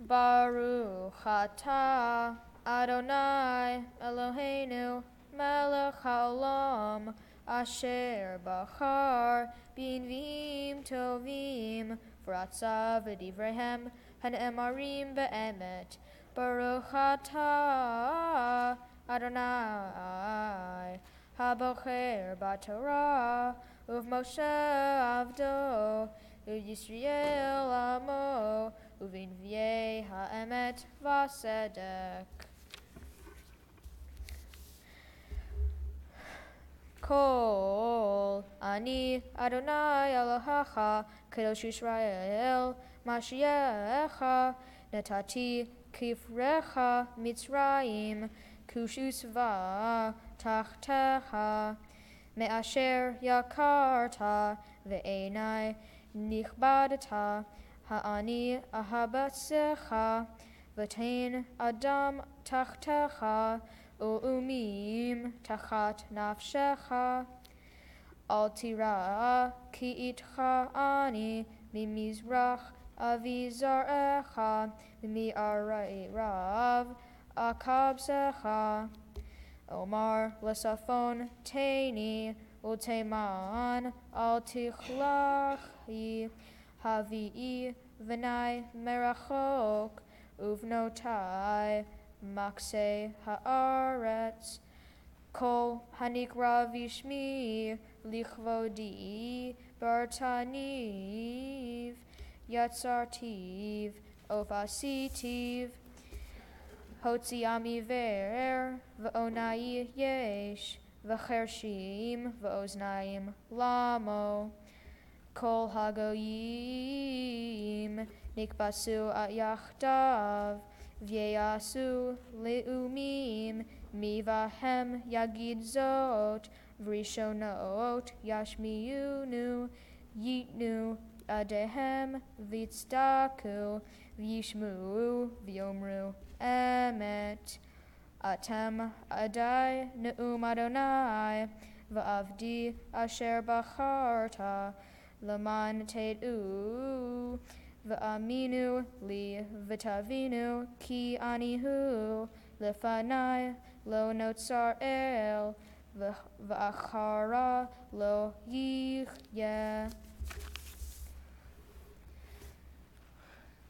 Baruch atah Adonai Eloheinu melech haolam asher bachar b'nviim tovim v'ratzav v'divrehem han'emarim be'emet. Baruch atah Adonai habocher b'torah uv'Moshe avdo u'Yisrael amo uvinviei ha'emet v'asedek. Kol ani Adonai Elohecha kadosh Yisrael Mashiach netati kifrecha Mitzrayim kushusva tachtecha me'asher yakarta ve'enai nichbadta ha'ani ahabatsecha v'tein adam tachtecha u'umim tachat nafshecha al tira ki itcha ani mimizrach avizarecha mi'arav akabsecha Omar lesafon teini u'teman al tichlachi havi'i v'nai merachok uvnotai maksei haaretz kol hanikra vishmi lichvodi bartaniv yatzartiv ofasitiv hotziami ver v'onai yesh v'chershim v'oznaim lamo kol hagoyim nikbasu yachdav v'yeyasu leumim mivahem yagid zot v'rishonot yashmiyunu yitnu adehem v'tzdaku v'yishmu v'yomru emet atem adai ne'um Adonai v'avdi asher bacharta Laman te'u v'aminu li v'tavinu ki anihu lefanai lo notzar el v'achara lo yichye.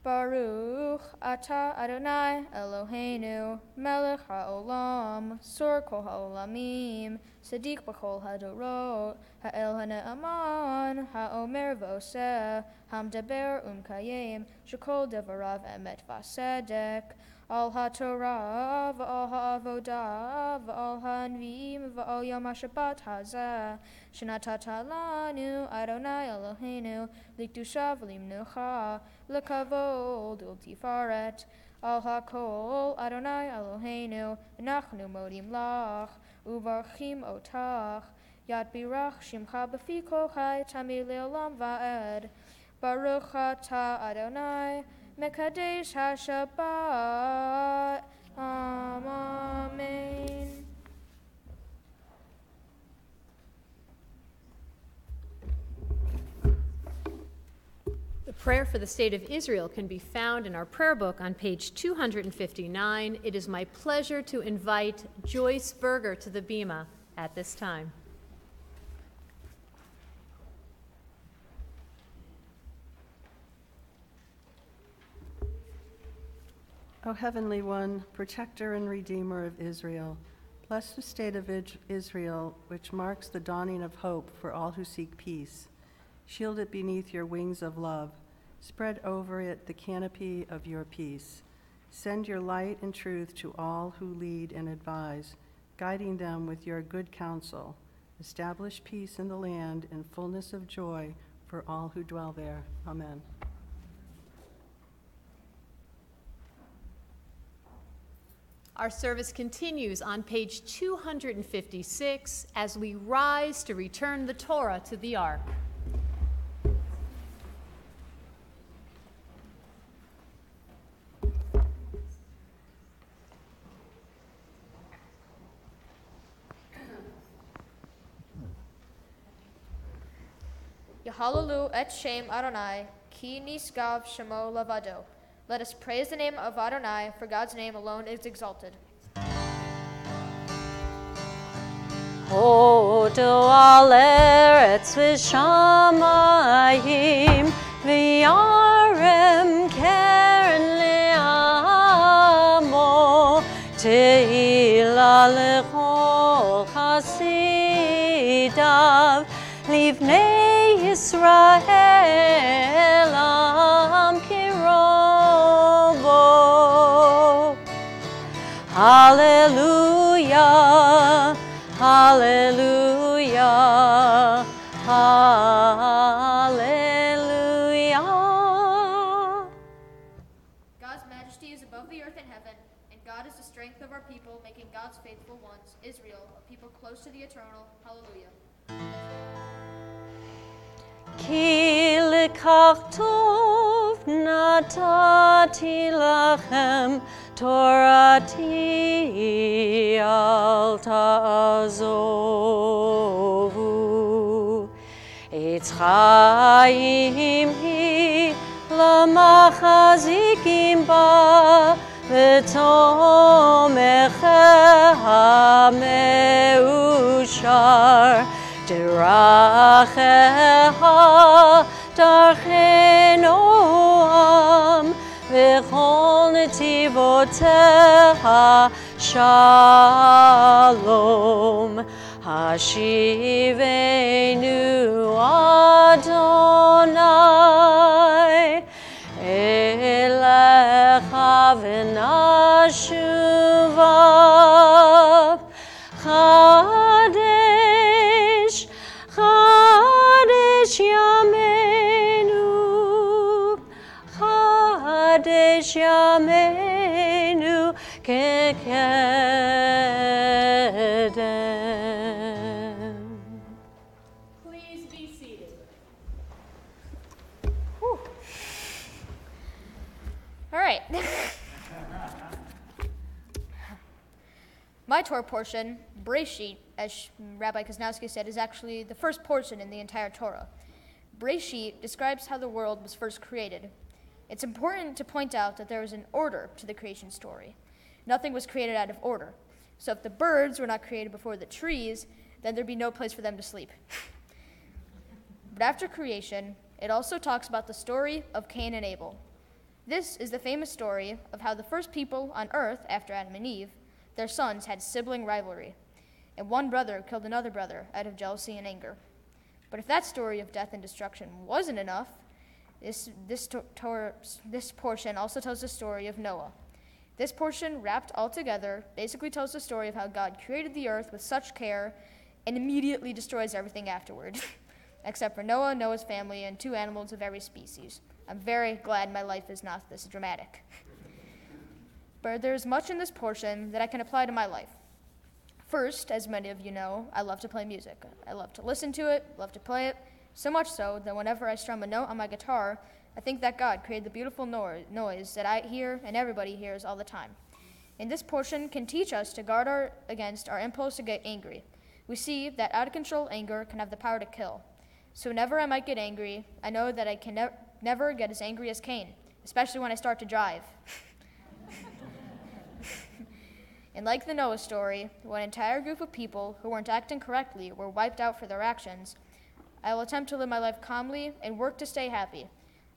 Baruch atah Adonai Eloheinu melech haolam sor kol haolamim Sadiq b'chol hadorot, ha'el ha'ne'aman, ha'omer v'oseh, hamdaber umkayim, shekol devarav emet v'asedek, al ha'torah, v'al ha'avodah, v'al ha'anviim, v'al yom ha'shabbat hazeh, shenatata lanu, Adonai Eloheinu, likdusha v'limnucha, lekavod ultifaret, al ha'kol, Adonai Eloheinu, v'nachnu modim lach, uvarchim otach, yad birach shimcha b'fi kol chai tamid le'olam va'ed. Baruch atah Adonai, mekadesh ha'shabbat. Amen. Prayer for the state of Israel can be found in our prayer book on page 259. It is my pleasure to invite Joyce Berger to the bima at this time. O Heavenly One, protector and redeemer of Israel, bless the state of Israel, which marks the dawning of hope for all who seek peace. Shield it beneath your wings of love. Spread over it the canopy of your peace. Send your light and truth to all who lead and advise, guiding them with your good counsel. Establish peace in the land and fullness of joy for all who dwell there. Amen. Our service continues on page 256 as we rise to return the Torah to the Ark. Yahalelu Etz Chaim Adonai, ki nisgav shemo lavado. Let us praise the name of Adonai, for God's name alone is exalted. Hodo al eretz v'shamayim v'yarem keren le'amo te'ila lechol chasidav livnei Yisrael am kirovo. Hallelujah, hallelujah, hallelujah. God's majesty is above the earth and heaven, and God is the strength of our people, making God's faithful ones, Israel, a people close to the eternal. Hallelujah. Ki lekach tov natati lachem Torati al ta'azovu. Etz Chaim hi lamachazikim ba v'tomecha meushar Deracheha darchenoam v'chol netivoteha shalom. Hashivenu Adonai elecha v'nashuva Chadesh Yamenu, Chadesh Yamenu kekedem. Please be seated. Whew. All right. My Torah portion, Breshit, as Rabbi Kusnowski said, is actually the first portion in the entire Torah. Breshit describes how the world was first created. It's important to point out that there is an order to the creation story. Nothing was created out of order. So if the birds were not created before the trees, then there'd be no place for them to sleep. But after creation, it also talks about the story of Cain and Abel. This is the famous story of how the first people on earth, after Adam and Eve, their sons had sibling rivalry, and one brother killed another brother out of jealousy and anger. But if that story of death and destruction wasn't enough, this portion also tells the story of Noah. This portion, wrapped all together, basically tells the story of how God created the earth with such care and immediately destroys everything afterward, except for Noah, Noah's family, and 2 animals of every species. I'm very glad my life is not this dramatic. But there's much in this portion that I can apply to my life. First, as many of you know, I love to play music. I love to listen to it, love to play it, so much so that whenever I strum a note on my guitar, I think that God created the beautiful noise that I hear and everybody hears all the time. And this portion can teach us to guard against our impulse to get angry. We see that out-of-control anger can have the power to kill. So whenever I might get angry, I know that I can never get as angry as Cain, especially when I start to drive. And like the Noah story, when an entire group of people who weren't acting correctly were wiped out for their actions, I will attempt to live my life calmly and work to stay happy.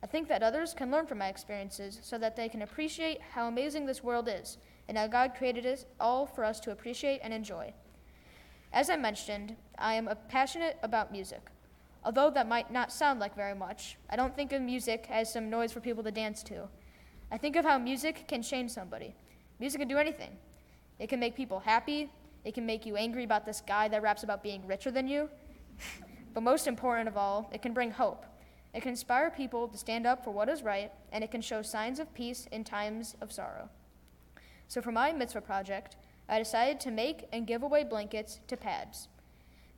I think that others can learn from my experiences so that they can appreciate how amazing this world is and how God created it all for us to appreciate and enjoy. As I mentioned, I am passionate about music. Although that might not sound like very much, I don't think of music as some noise for people to dance to. I think of how music can change somebody. Music can do anything. It can make people happy. It can make you angry about this guy that raps about being richer than you. But most important of all, it can bring hope. It can inspire people to stand up for what is right, and it can show signs of peace in times of sorrow. So for my mitzvah project, I decided to make and give away blankets to PADS.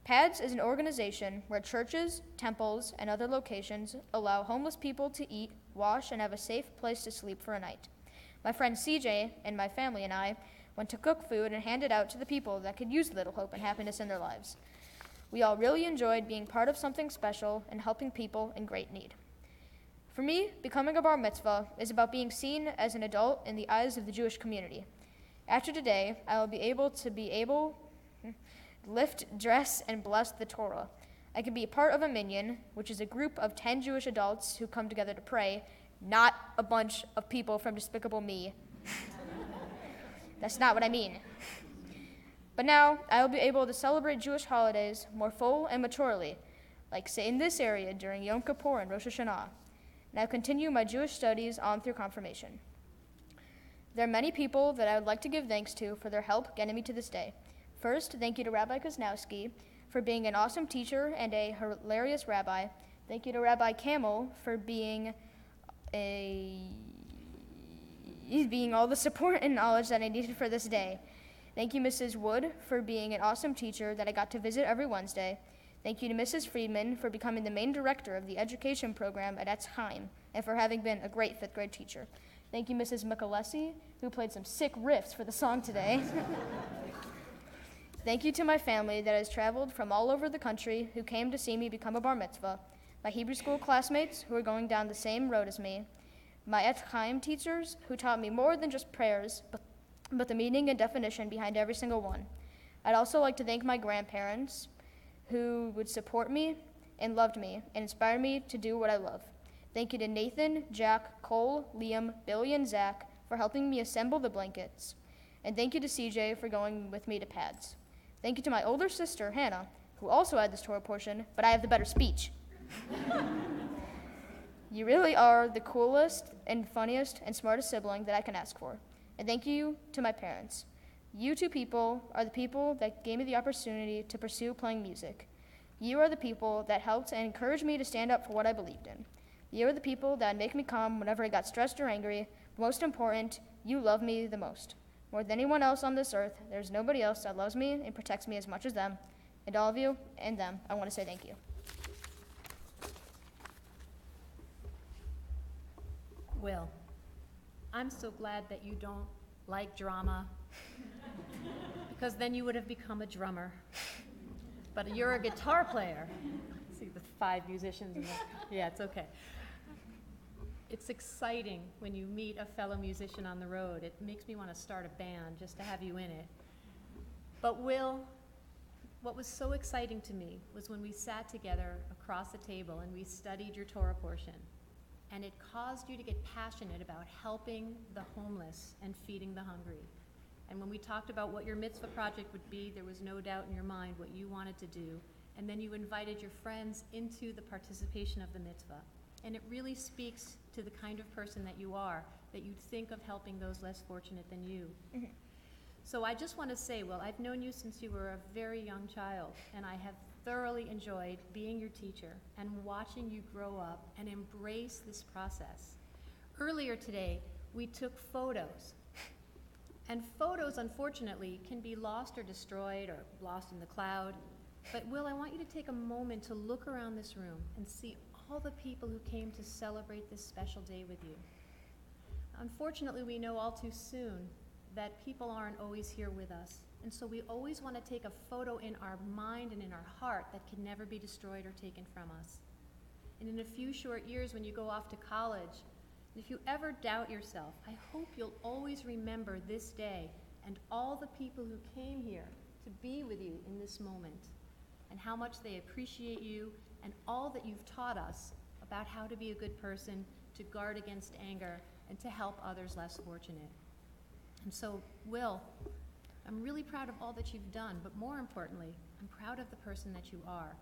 PADS is an organization where churches, temples, and other locations allow homeless people to eat, wash, and have a safe place to sleep for a night. My friend CJ and my family and I went to cook food and hand it out to the people that could use a little hope and happiness in their lives. We all really enjoyed being part of something special and helping people in great need. For me, becoming a bar mitzvah is about being seen as an adult in the eyes of the Jewish community. After today, I will be able to lift, dress, and bless the Torah. I can be a part of a minyan, which is a group of 10 Jewish adults who come together to pray, not a bunch of people from Despicable Me. That's not what I mean. But now, I will be able to celebrate Jewish holidays more full and maturely, like say in this area during Yom Kippur and Rosh Hashanah. And I'll continue my Jewish studies on through confirmation. There are many people that I would like to give thanks to for their help getting me to this day. First, thank you to Rabbi Kuznowski for being an awesome teacher and a hilarious rabbi. Thank you to Rabbi Camel for being all the support and knowledge that I needed for this day. Thank you, Mrs. Wood, for being an awesome teacher that I got to visit every Wednesday. Thank you to Mrs. Friedman for becoming the main director of the education program at Etz Chaim and for having been a great fifth grade teacher. Thank you, Mrs. Michelesi, who played some sick riffs for the song today. Thank you to my family that has traveled from all over the country who came to see me become a bar mitzvah, my Hebrew school classmates who are going down the same road as me, my Etz Chaim teachers who taught me more than just prayers, but the meaning and definition behind every single one. I'd also like to thank my grandparents who would support me and loved me and inspired me to do what I love. Thank you to Nathan, Jack, Cole, Liam, Billy, and Zach for helping me assemble the blankets. And thank you to CJ for going with me to PADS. Thank you to my older sister, Hannah, who also had this Torah portion, but I have the better speech. You really are the coolest and funniest and smartest sibling that I can ask for. And thank you to my parents. You two people are the people that gave me the opportunity to pursue playing music. You are the people that helped and encouraged me to stand up for what I believed in. You are the people that make me calm whenever I got stressed or angry. But most important, you love me the most. More than anyone else on this earth, there's nobody else that loves me and protects me as much as them. And all of you and them, I want to say thank you. Will, I'm so glad that you don't like drama, because then you would have become a drummer. But you're a guitar player. See the 5 musicians in there. Yeah, it's okay. It's exciting when you meet a fellow musician on the road. It makes me want to start a band just to have you in it. But Will, what was so exciting to me was when we sat together across the table and we studied your Torah portion. And it caused you to get passionate about helping the homeless and feeding the hungry. And when we talked about what your mitzvah project would be, there was no doubt in your mind what you wanted to do. And then you invited your friends into the participation of the mitzvah. And it really speaks to the kind of person that you are, that you think of helping those less fortunate than you. Mm-hmm. So I just want to say, well, I've known you since you were a very young child, and I have thoroughly enjoyed being your teacher and watching you grow up and embrace this process. Earlier today, we took photos. And photos, unfortunately, can be lost or destroyed or lost in the cloud. But Will, I want you to take a moment to look around this room and see all the people who came to celebrate this special day with you. Unfortunately, we know all too soon that people aren't always here with us. And so we always want to take a photo in our mind and in our heart that can never be destroyed or taken from us. and in a few short years when you go off to college. And if you ever doubt yourself, I hope you'll always remember this day and all the people who came here to be with you in this moment, and how much they appreciate you and all that you've taught us about how to be a good person, to guard against anger, and to help others less fortunate. And so, Will, I'm really proud of all that you've done, but more importantly, I'm proud of the person that you are.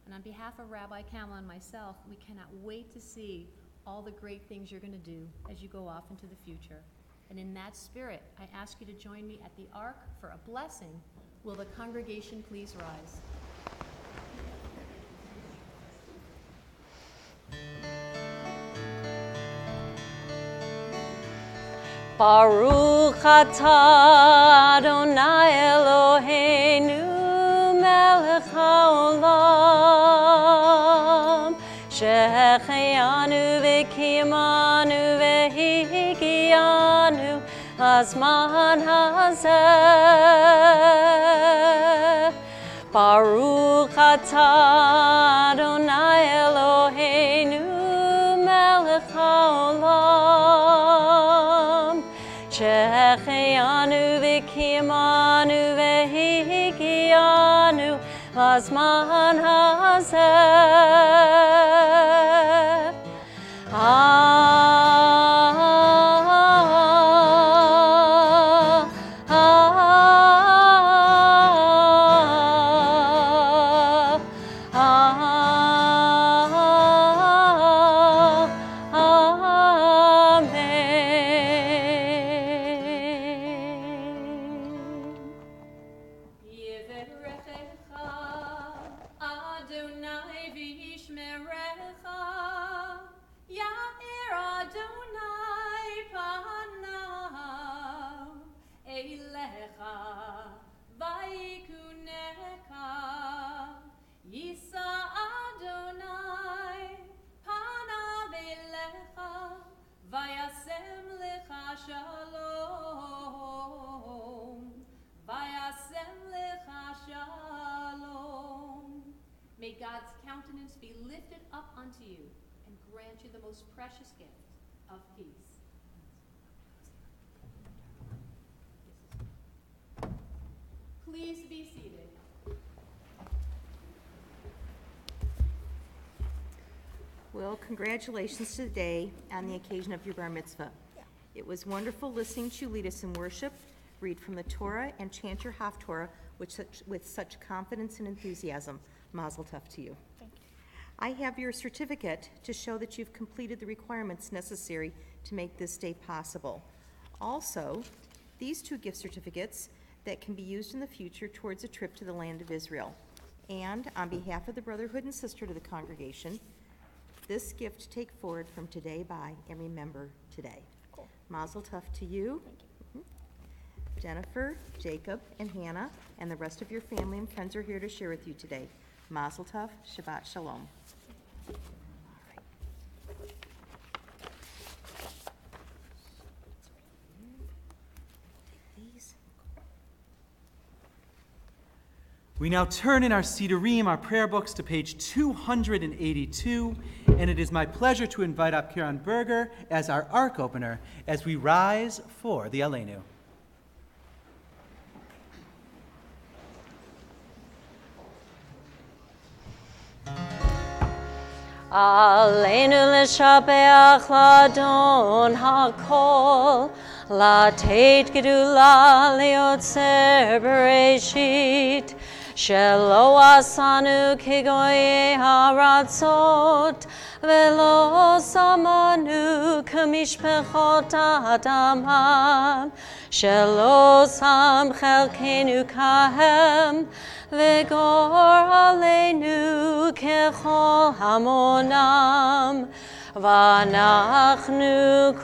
And on behalf of Rabbi Kamala and myself, we cannot wait to see all the great things you're going to do as you go off into the future. And in that spirit, I ask you to join me at the Ark for a blessing. Will the congregation please rise? Baruch atah Adonai Eloheinu melech haolam shehechianu v'kiyamanu v'higianu lazman hazeh. Baruch atah Adonai Eloheinu melech haolam shehechianu v'kiyamanu v'higianu lazman hazeh. May God's countenance be lifted up unto you and grant you the most precious gift of peace. Please be seated. Well, congratulations today on the occasion of your bar mitzvah. It was wonderful listening to you lead us in worship, read from the Torah, and chant your Haftorah with such confidence and enthusiasm. Mazel tov to you. Thank you. I have your certificate to show that you've completed the requirements necessary to make this day possible. Also, these 2 gift certificates that can be used in the future towards a trip to the land of Israel. And on behalf of the brotherhood and sisterhood of the congregation, this gift to take forward from today by and remember today. Cool. Mazel tov to you. Thank you. Jennifer, Jacob, and Hannah, and the rest of your family and friends are here to share with you today. Mazel tov, Shabbat Shalom. We now turn in our Sidurim, our prayer books, to page 282, and it is my pleasure to invite up Karen Berger as our Ark opener as we rise for the Aleinu. Aleinu l'shabeach l'adon hakol, לתת גדולה ליוצר בראשית, שלא עשנו כגויי הארצות, ולא שמנו כמשפחות האדמה, שלא שם חלקנו כהם, וגור עלינו ככל המונם. ואנחנו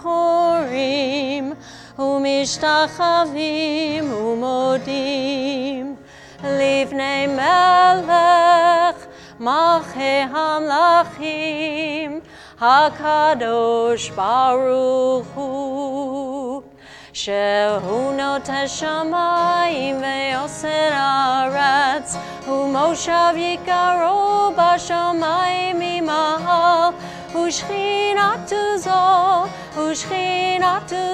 קוראים ומשתחווים ומודים לפני מלך מלכי המלכים הקדוש ברוך הוא, שהוא נוטש שמיים ויוסר הארץ, ומושב יקרו בשמיים ממעל, ושכינתו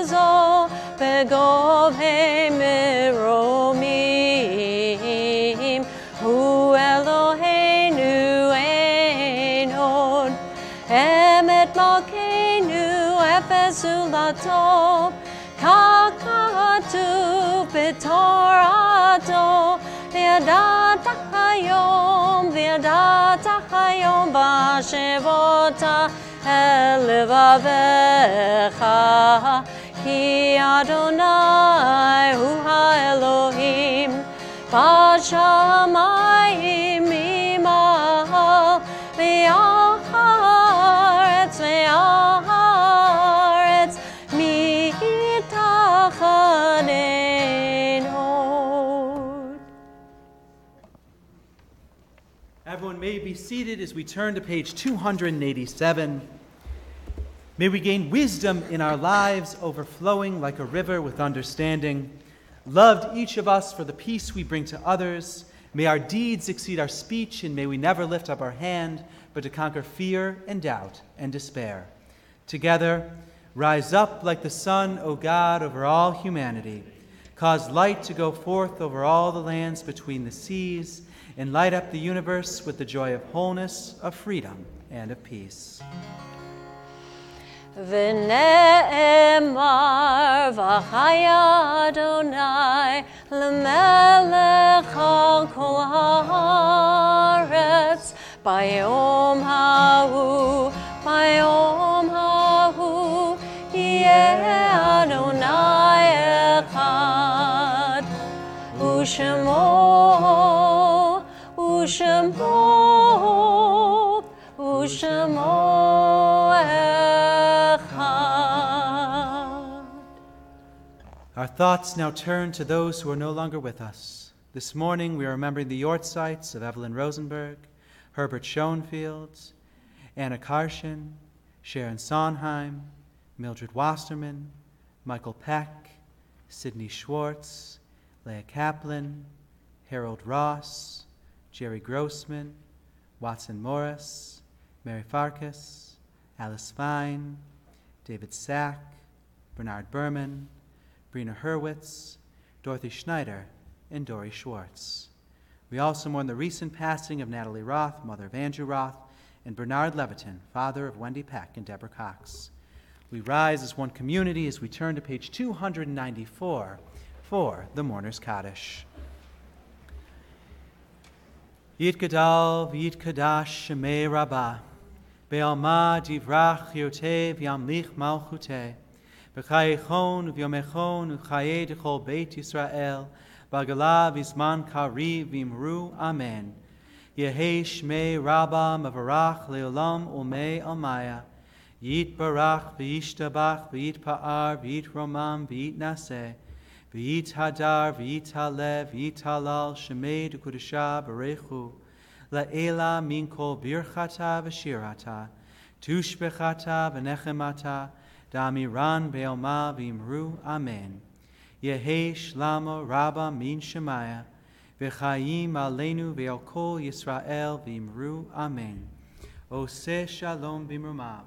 זו בגובה מרומים, הוא אלוהינו אין עוד, אמת מלכנו אפס זולתו, כך כתוב בתורתו, וידעת היום בשבות אל לבביך, כי אדוני הוא האלוהים, בשמיים ממעל, והארץ מתחת אין עוד. Everyone may be seated as we turn to page 287. May we gain wisdom in our lives, overflowing like a river with understanding. Loved each of us for the peace we bring to others. May our deeds exceed our speech, and may we never lift up our hand, but to conquer fear and doubt and despair. Together, rise up like the sun, O God, over all humanity. Cause light to go forth over all the lands between the seas, and light up the universe with the joy of wholeness, of freedom, and of peace. ונאמר וחיה אדוני למלך על כל הארץ ביום ההוא יהיה אדוני אחד ושמו Our thoughts now turn to those who are no longer with us. This morning we are remembering the yortzites of Evelyn Rosenberg, Herbert Schoenfield, Anna Karshen, Sharon Sondheim, Mildred Wasserman, Michael Peck, Sidney Schwartz, Leah Kaplan, Harold Ross, Jerry Grossman, Watson Morris, Mary Farkas, Alice Fine, David Sack, Bernard Berman, Brina Hurwitz, Dorothy Schneider, and Dory Schwartz. We also mourn the recent passing of Natalie Roth, mother of Andrew Roth, and Bernard Leviton, father of Wendy Peck and Deborah Cox. We rise as one community as we turn to page 294 for the Mourner's Kaddish. Yitgadal v'yitkadash shemei rabbah, be'alma divrach yotev yamlich malchuteh, B'chayechon v'yomechon u'chayei d'chol Beit Yisrael b'agala v'zman kariv v'imru Amen. Yehei shmei Rabba mavarach le'olam ulmei almaya. Yit barach v'yishtabach v'yit pa'ar v'yit romam v'yit naseh v'yit hadar v'yit halev v'yit halal shemei d'kudesha b'rechu la'ela min kol birchata v'shirata tushbechata v'nechemata Damiran be'alma v'imru Amen. Yehei shlama rabba min shemaya v'chayim aleinu ve'al kol Yisrael v'imru Amen. Oseh shalom b'imrumav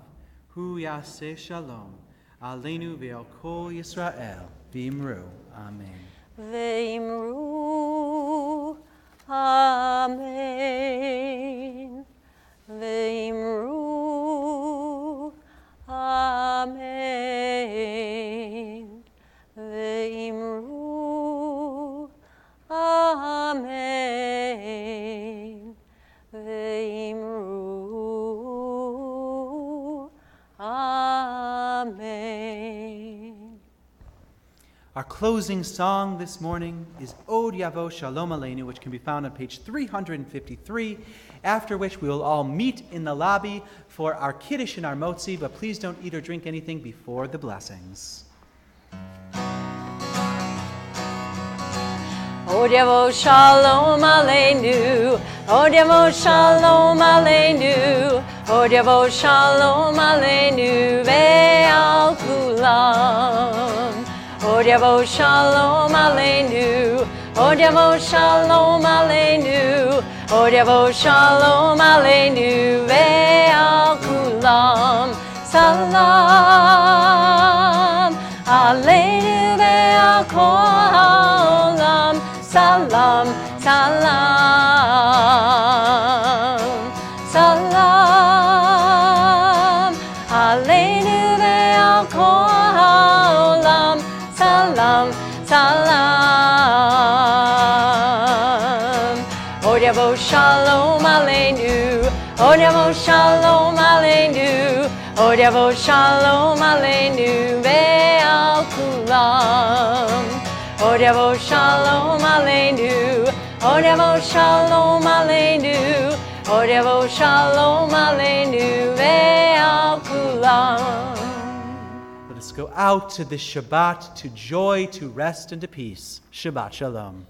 hu yaseh shalom aleinu ve'al kol Yisrael v'imru Amen. V'imru Amen. V'imru Amen. Ve'imru Amen. Ve'imru Amen. Our closing song this morning is Od Yavo Shalom Aleinu, which can be found on page 353, after which we will all meet in the lobby for our Kiddush and our Motzi, but please don't eat or drink anything before the blessings. Od Yavo Shalom Aleinu, Od Yavo Shalom Aleinu, Od Yavo Shalom Aleinu, Ve'al Kulam. Odiavo Shalom Aleinu, Odiavo Shalom Aleinu, Odiavo Shalom Aleinu, Ve'al Kulam, Salam Aleinu, Ve'al Kolam, Salam, Salam, Salam Aleinu, Ve'al Kolam, Salam, Salam. Odiavo Shalom Aleinu, Odiavo Shalom Aleinu, Odiavo Shalom Aleinu, Ve'al Kulam. Odiavo Shalom Aleinu, Odiavo Shalom Aleinu, Odiavo Shalom Aleinu, Ve'al Kulam. Let us go out to this Shabbat, to joy, to rest, and to peace. Shabbat Shalom.